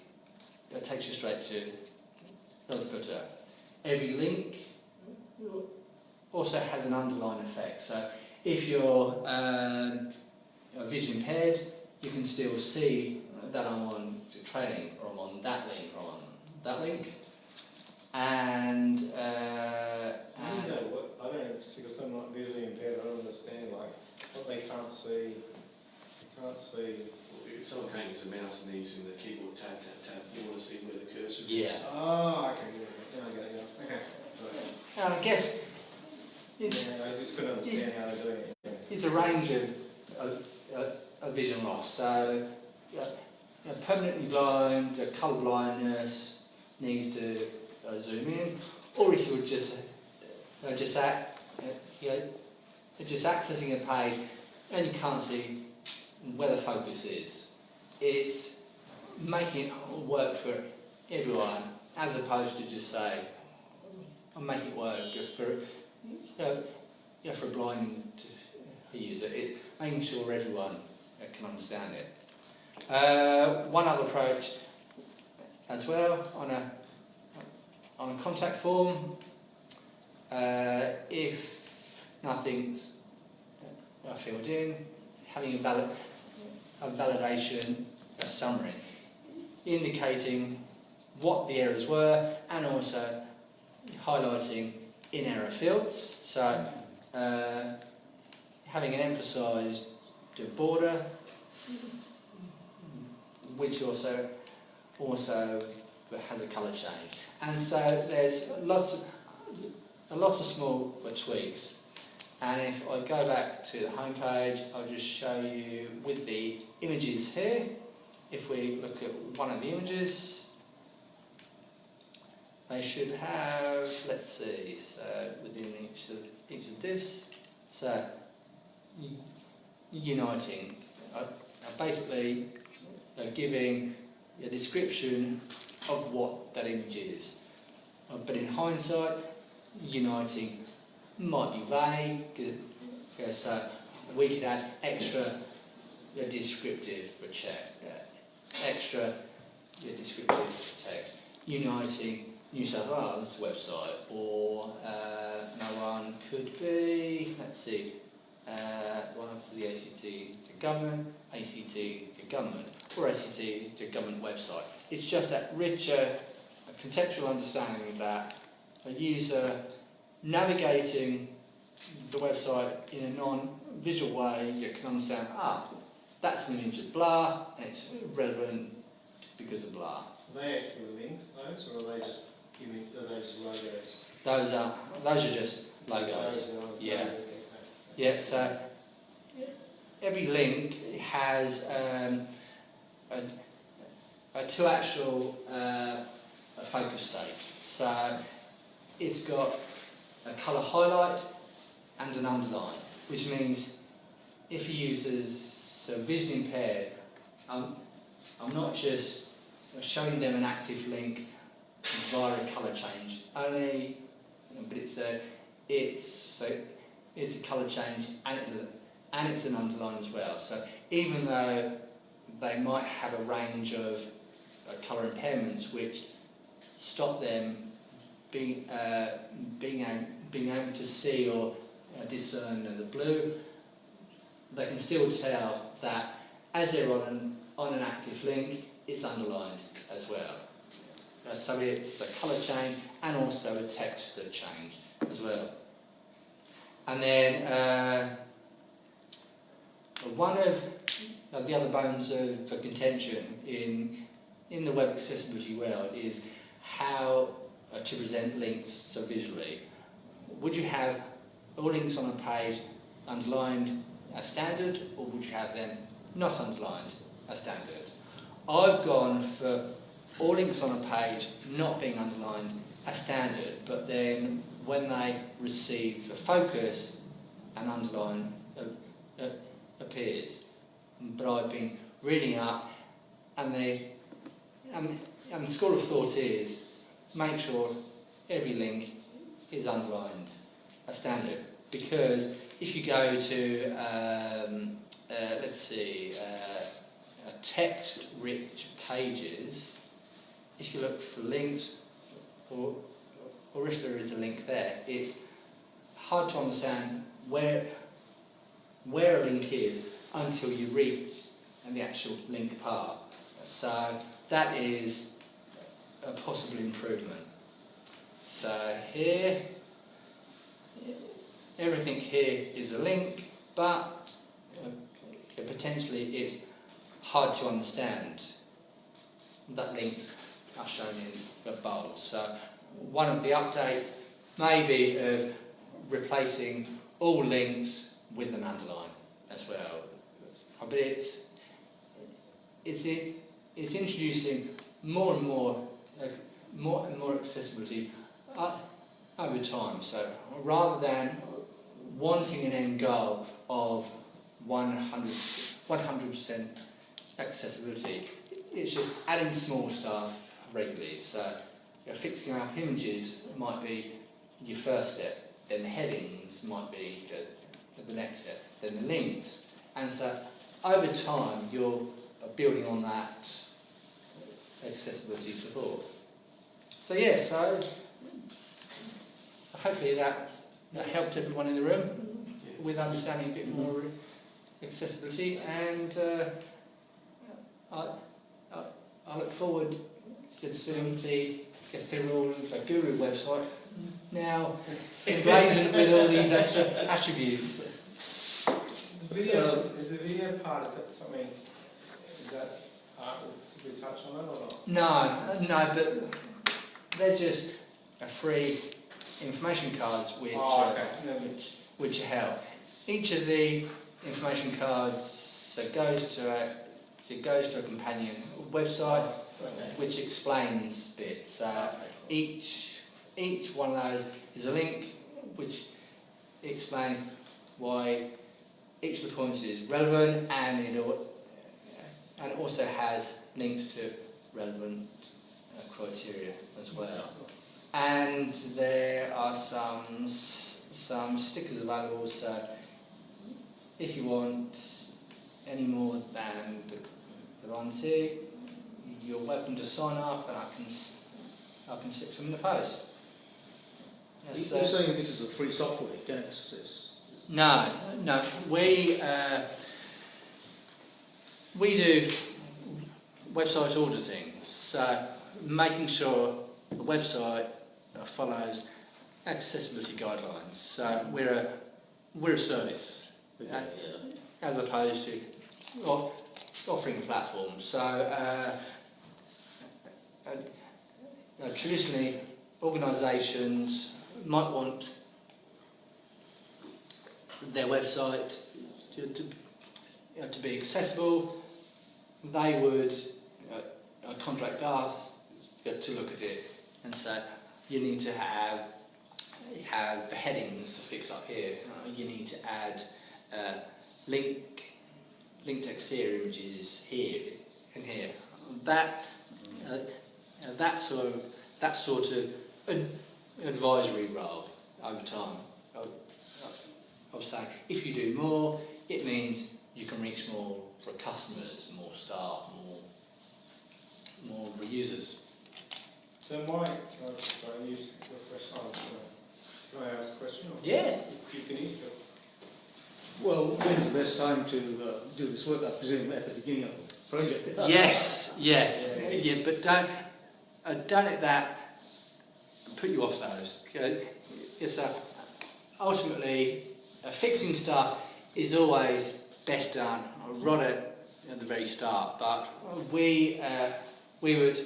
takes you straight to the footer. Every link also has an underline effect. So if you're vision impaired, you can still see that I'm on training, or I'm on that link, or on that link. And What is that? What, I don't, because I'm not visually impaired, I don't understand, like, what they can't see. They can't see. If someone can't use a mouse and they're using the keyboard tab, you want to see where the cursor is. yeah. Oh, okay, yeah, I get it, yeah. Okay. Right. And I guess Yeah, I just couldn't understand how they're doing it. Yeah. it's a range of vision loss. So permanently blind, colour blindness needs to zoom in, or if you're just accessing a page and you can't see where the focus is, it's making it work for everyone, as opposed to just say, I'll make it work for a blind user. It's making sure everyone can understand it. One other approach as well, on a contact form, if nothing's filled in, having a validation summary indicating what the errors were, and also highlighting in-error fields. So having an emphasised border, which also has a colour change. And so there's lots of small tweaks. And if I go back to the home page, I'll just show you with the images here. If we look at one of the images, they should have, let's see, so within each of this, so uniting, basically giving a description of what that image is. But in hindsight, uniting might be vague, so we could add extra descriptive for check, extra descriptive text, uniting New South Wales website, or another one could be, let's see, one for the ACT to government, ACT to government, or ACT to government website. It's just that richer contextual understanding that a user navigating the website in a non-visual way, you can understand, that's an image of blah, and it's relevant because of blah. Are they actually links, those, or are they just logos? Those are just logos. Yeah. Yeah, so every link has two actual focus states. So it's got a colour highlight and an underline, which means if a user's vision impaired, I'm not just showing them an active link via a colour change only, but it's a colour change and it's an underline as well. So even though they might have a range of colour impairments which stop them being able to see or discern the blue, they can still tell that as they're on an active link, it's underlined as well. So it's a colour change and also a text change as well. And then one of the other bones of contention in the web accessibility world is how to present links so visually. Would you have all links on a page underlined as standard, or would you have them not underlined as standard? I've gone for all links on a page not being underlined as standard, but then when they receive a focus, an underline appears. But I've been reading up, and the school of thought is make sure every link is underlined as standard, because if you go to let's see, text-rich pages, if you look for links, or if there is a link there, it's hard to understand where a link is until you reach the actual link part. So that is a possible improvement. So here, everything here is a link, but potentially it's hard to understand that links are shown in bold. So one of the updates may be of replacing all links with an underline as well. But it's introducing more and more accessibility over time. So rather than wanting an end goal of 100% accessibility, it's just adding small stuff regularly. So fixing up images might be your first step, then the headings might be the next step, then the links. And so over time you're building on that accessibility support. So yeah, so hopefully that helped everyone in the room with understanding a bit more accessibility, and I look forward to seeing the Ethereal Guru website now emblazoned with all these extra attributes. The video, is the video part, is that something, is that art, did we touch on it or not? No, but they're just free information cards which help. Each of the information cards goes to a companion website which explains bits. Each one of those is a link which explains why each of the points is relevant, and it also has links to relevant criteria as well. And there are some stickers available, so if you want any more than the ones here, you're welcome to sign up, and I can stick some in the post. Yes, You're saying this is a free software you can access? No. We do website auditing, so making sure the website follows accessibility guidelines. So we're a service, as opposed to offering a platform. So traditionally, organisations might want their website to be accessible. They would contract us to look at it and say, you need to have the headings fixed up here. You need to add link text here, images here and here. That sort of advisory role over time. Of saying, if you do more, it means you can reach more customers, more staff, more users. So sorry, you your question. Can I ask a question? Or Yeah. You finished? Well, when's the best time to do this work? I presume at the beginning of the project. Yes. Yeah, but don't let that put you off those. It's ultimately fixing stuff is always best done right at the very start. But we would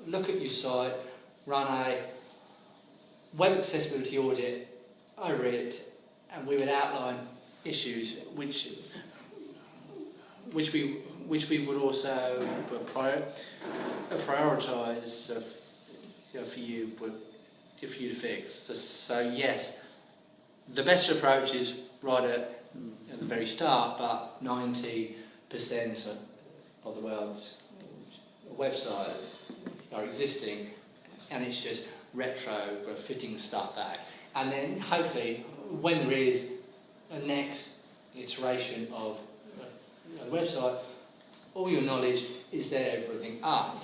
look at your site, run a web accessibility audit over it, and we would outline issues which we would also prioritise for you to fix. So yes, the best approach is right at the very start, but 90% of the world's websites are existing, and it's just retro fitting stuff back. And then hopefully, when there is a next iteration of the website, all your knowledge is there. Everything.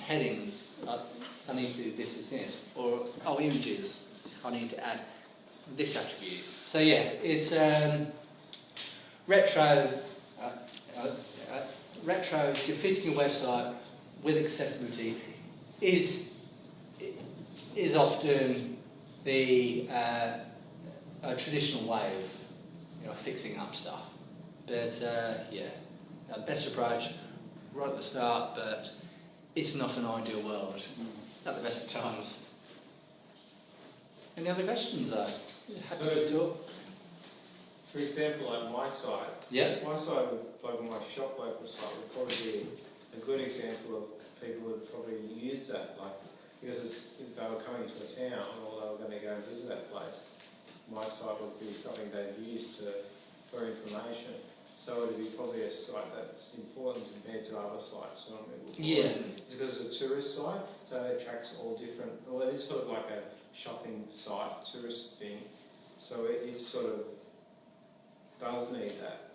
Headings. I need to do this, or images. I need to add this attribute. So yeah, it's retro. Retro. If you're fitting your website with accessibility, is often the traditional way of fixing up stuff. But the best approach right at the start, but it's not an ideal world at the best of times. Any other questions though? Happy to talk. For example, on my site, my site, like my shop local site, would probably be a good example of people would probably use that, like, because if they were coming to a town or they were going to go and visit that place, my site would be something they'd use for information. So it would be probably a site that's important compared to other sites. You know what I mean? Yeah. It's because it's a tourist site, so it attracts all different. Well, it is sort of like a shopping site, tourist thing. So it sort of does need that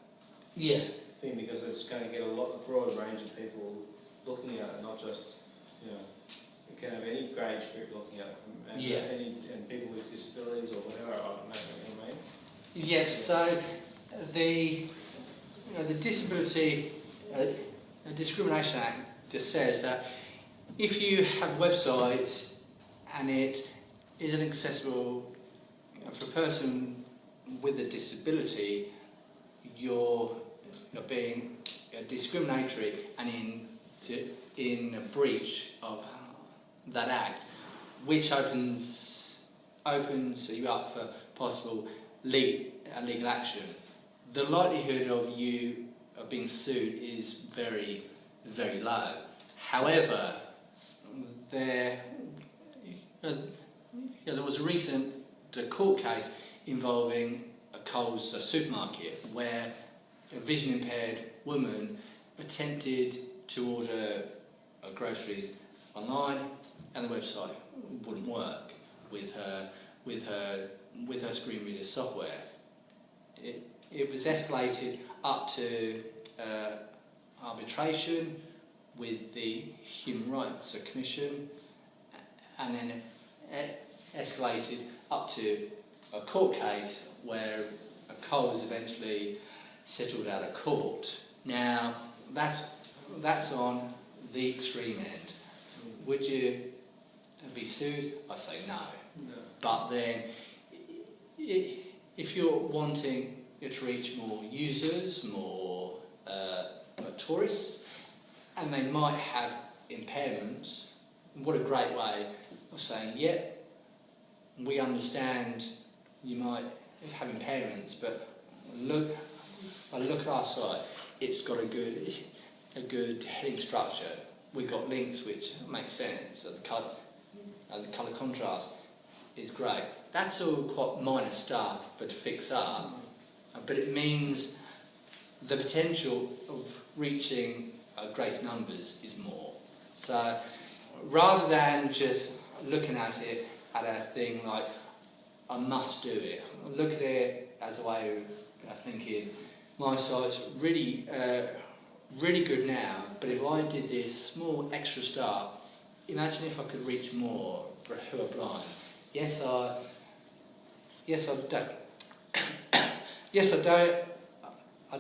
thing, because it's going to get a broad range of people looking at it, not just, it can have any grade group looking at it, and people with disabilities or whatever. I don't know, you know what I mean? Yeah. So the Discrimination Act just says that if you have a website and it isn't accessible for a person with a disability. You're being discriminatory and in a breach of that act, which opens you up for possible legal action. The likelihood of you being sued is very, very low. However, there was a recent court case involving a Coles supermarket where a vision impaired woman attempted to order groceries online, and the website wouldn't work with her screen reader software. It was escalated up to arbitration with the Human Rights Commission, and then escalated up to a court case where a Coles eventually settled out of court. Now, that's on the extreme end. Would you be sued? I say no. But then, if you're wanting to reach more users, more tourists, and they might have impairments, what a great way of saying, yeah, we understand you might have impairments, but look at our site. It's got a good heading structure. We've got links which make sense. The colour contrast is great. That's all quite minor stuff, but to fix up. But it means the potential of reaching great numbers is more. So rather than just looking at it at a thing like I must do it, look at it as a way of thinking my site's really good now, but if I did this small extra stuff, imagine if I could reach more who are blind. Yes, I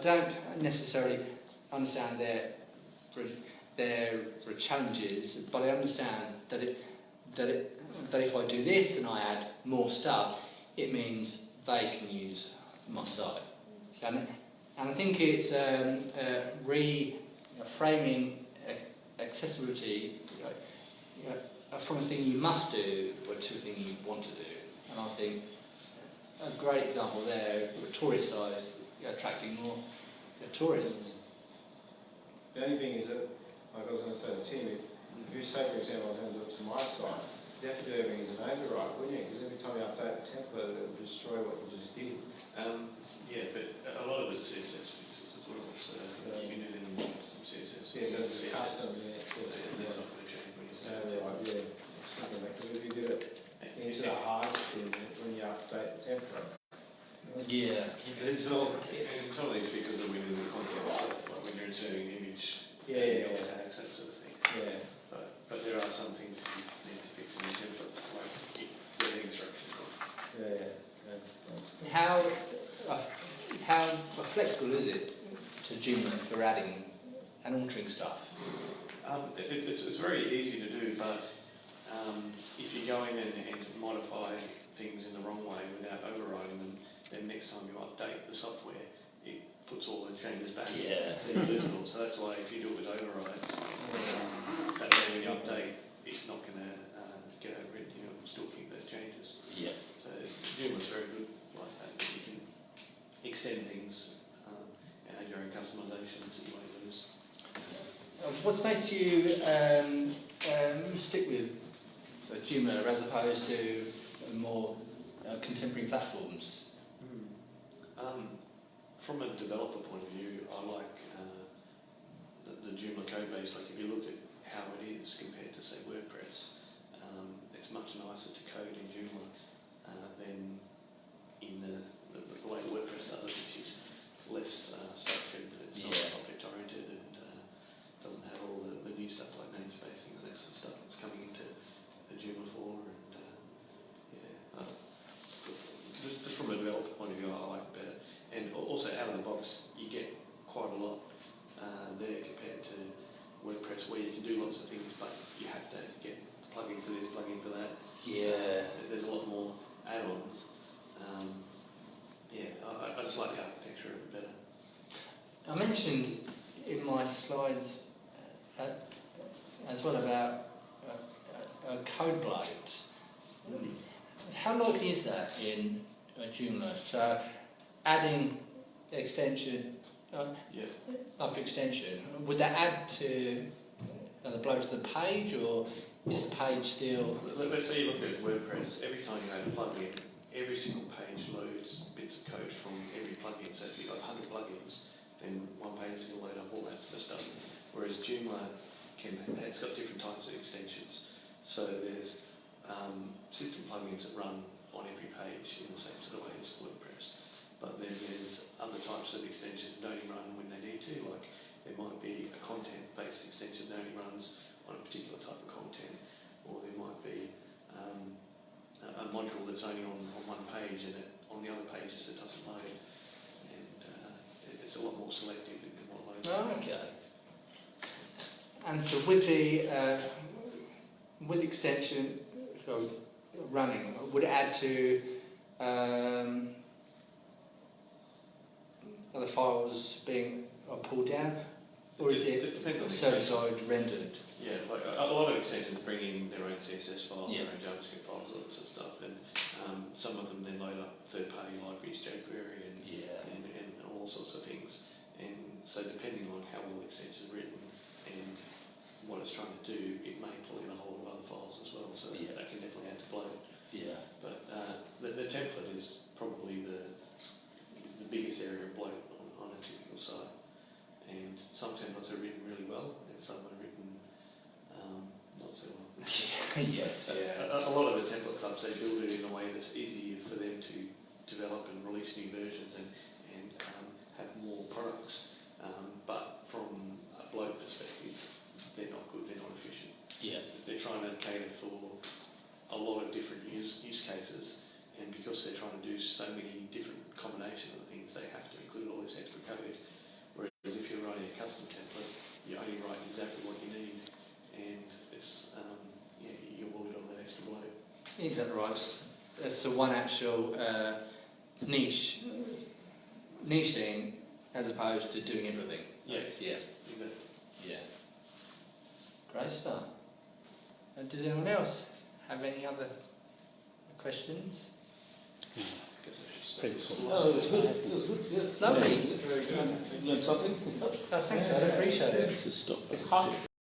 don't necessarily understand their challenges, but I understand that if I do this and I add more stuff, it means they can use my site. And I think it's reframing accessibility from a thing you must do to a thing you want to do. And I think a great example there, tourist sites, attracting more tourists. The only thing is that, like I was going to say to Tim, if you say, for example, I was going to do it to my site, you have to do everything as an override, wouldn't you? Because every time you update the template, it will destroy what you just did. Yeah, but a lot of it's CSS fixes as well, so you can do them in some CSS. Yeah, so it's custom, yeah, it's That's not going to change when you start. override, yeah. Because if you did it into the hard thing, when you update the template. Yeah. It's all these fixes that we do the content stuff, like when you're inserting an image, Yeah. tags, that sort of thing. Yeah. But there are some things you need to fix in the template, like if the heading structure is wrong. Yeah. How flexible is it to Joomla for adding and altering stuff? It's very easy to do, but if you go in and modify things in the wrong way without overriding them, then next time you update the software, it puts all the changes back. Yeah. So you lose it all. So that's why if you do it with overrides, that way when you update, it's not going to get overwritten. You'll still keep those changes. Yeah. So Joomla's very good like that. You can extend things and add your own customizations that you won't lose. What's made you stick with Joomla as opposed to more contemporary platforms? From a developer point of view, I like the Joomla code base. Like if you look at how it is compared to say WordPress, it's much nicer to code in Joomla than in the way WordPress does it, which is less structured. It's not object oriented and doesn't have all the new stuff like namespacing and that sort of stuff that's coming into the Joomla 4. And just from a developer point of view, I like it better. And also out of the box, you get quite a lot there compared to WordPress, where you can do lots of things, but you have to get plugin for this, plugin for that. Yeah. There's a lot add-ons, I just like the architecture of it better. I mentioned in my slides as well about code bloat. How likely is that in Joomla? So adding extension, up extension, would that add to the bloat to the page, or is the page still... Let's say you look at WordPress, every time you add a plugin, every single page loads bits of code from every plugin. So if you've got 100 plugins, then one page is going to load up all that sort of stuff. Whereas Joomla it's got different types of extensions. So there's system plugins that run on every page in the same sort of way as WordPress. But then there's other types of extensions that only run when they need to, like there might be a content-based extension that only runs on a particular type of content, or there might be a module that's only on one page and on the other pages it doesn't load. And it's a lot more selective in what loads. Oh, okay. And so with the with extension running, would it add to other files being pulled down, or is it depends on server-side rendered? Yeah, like a lot of extensions bring in their own CSS files, Yeah. their own JavaScript files, all that sort of stuff, and some of them then load up third-party libraries, jQuery, and all sorts of things. And so depending on how well the extension is written and what it's trying to do, it may pull in a whole lot of other files as well. So that can definitely add to bloat. Yeah. But the template is probably the biggest area of bloat on a typical site. And some templates are written really well, and some are written not so well. Yes. Yeah. A lot of the template clubs, they build it in a way that's easier for them to develop and release new versions and have more products. But from a bloat perspective, they're not good, they're not efficient. Yeah. They're trying to cater for a lot of different use cases, and because they're trying to do so many different combinations of things, they have to include all this extra code. Whereas if you're writing a custom template, you only write exactly what you need, and it's you avoid all that extra bloat. Is that right? So one actual niching as opposed to doing everything. Yes. Yeah. Exactly. Yeah. Great stuff. Does anyone else have any other questions? Pretty cool. No, it was good. It was good. Yeah. Lovely. Yeah. Very good. Learned something. Oh, thanks, I appreciate it. Just stop. It's hard.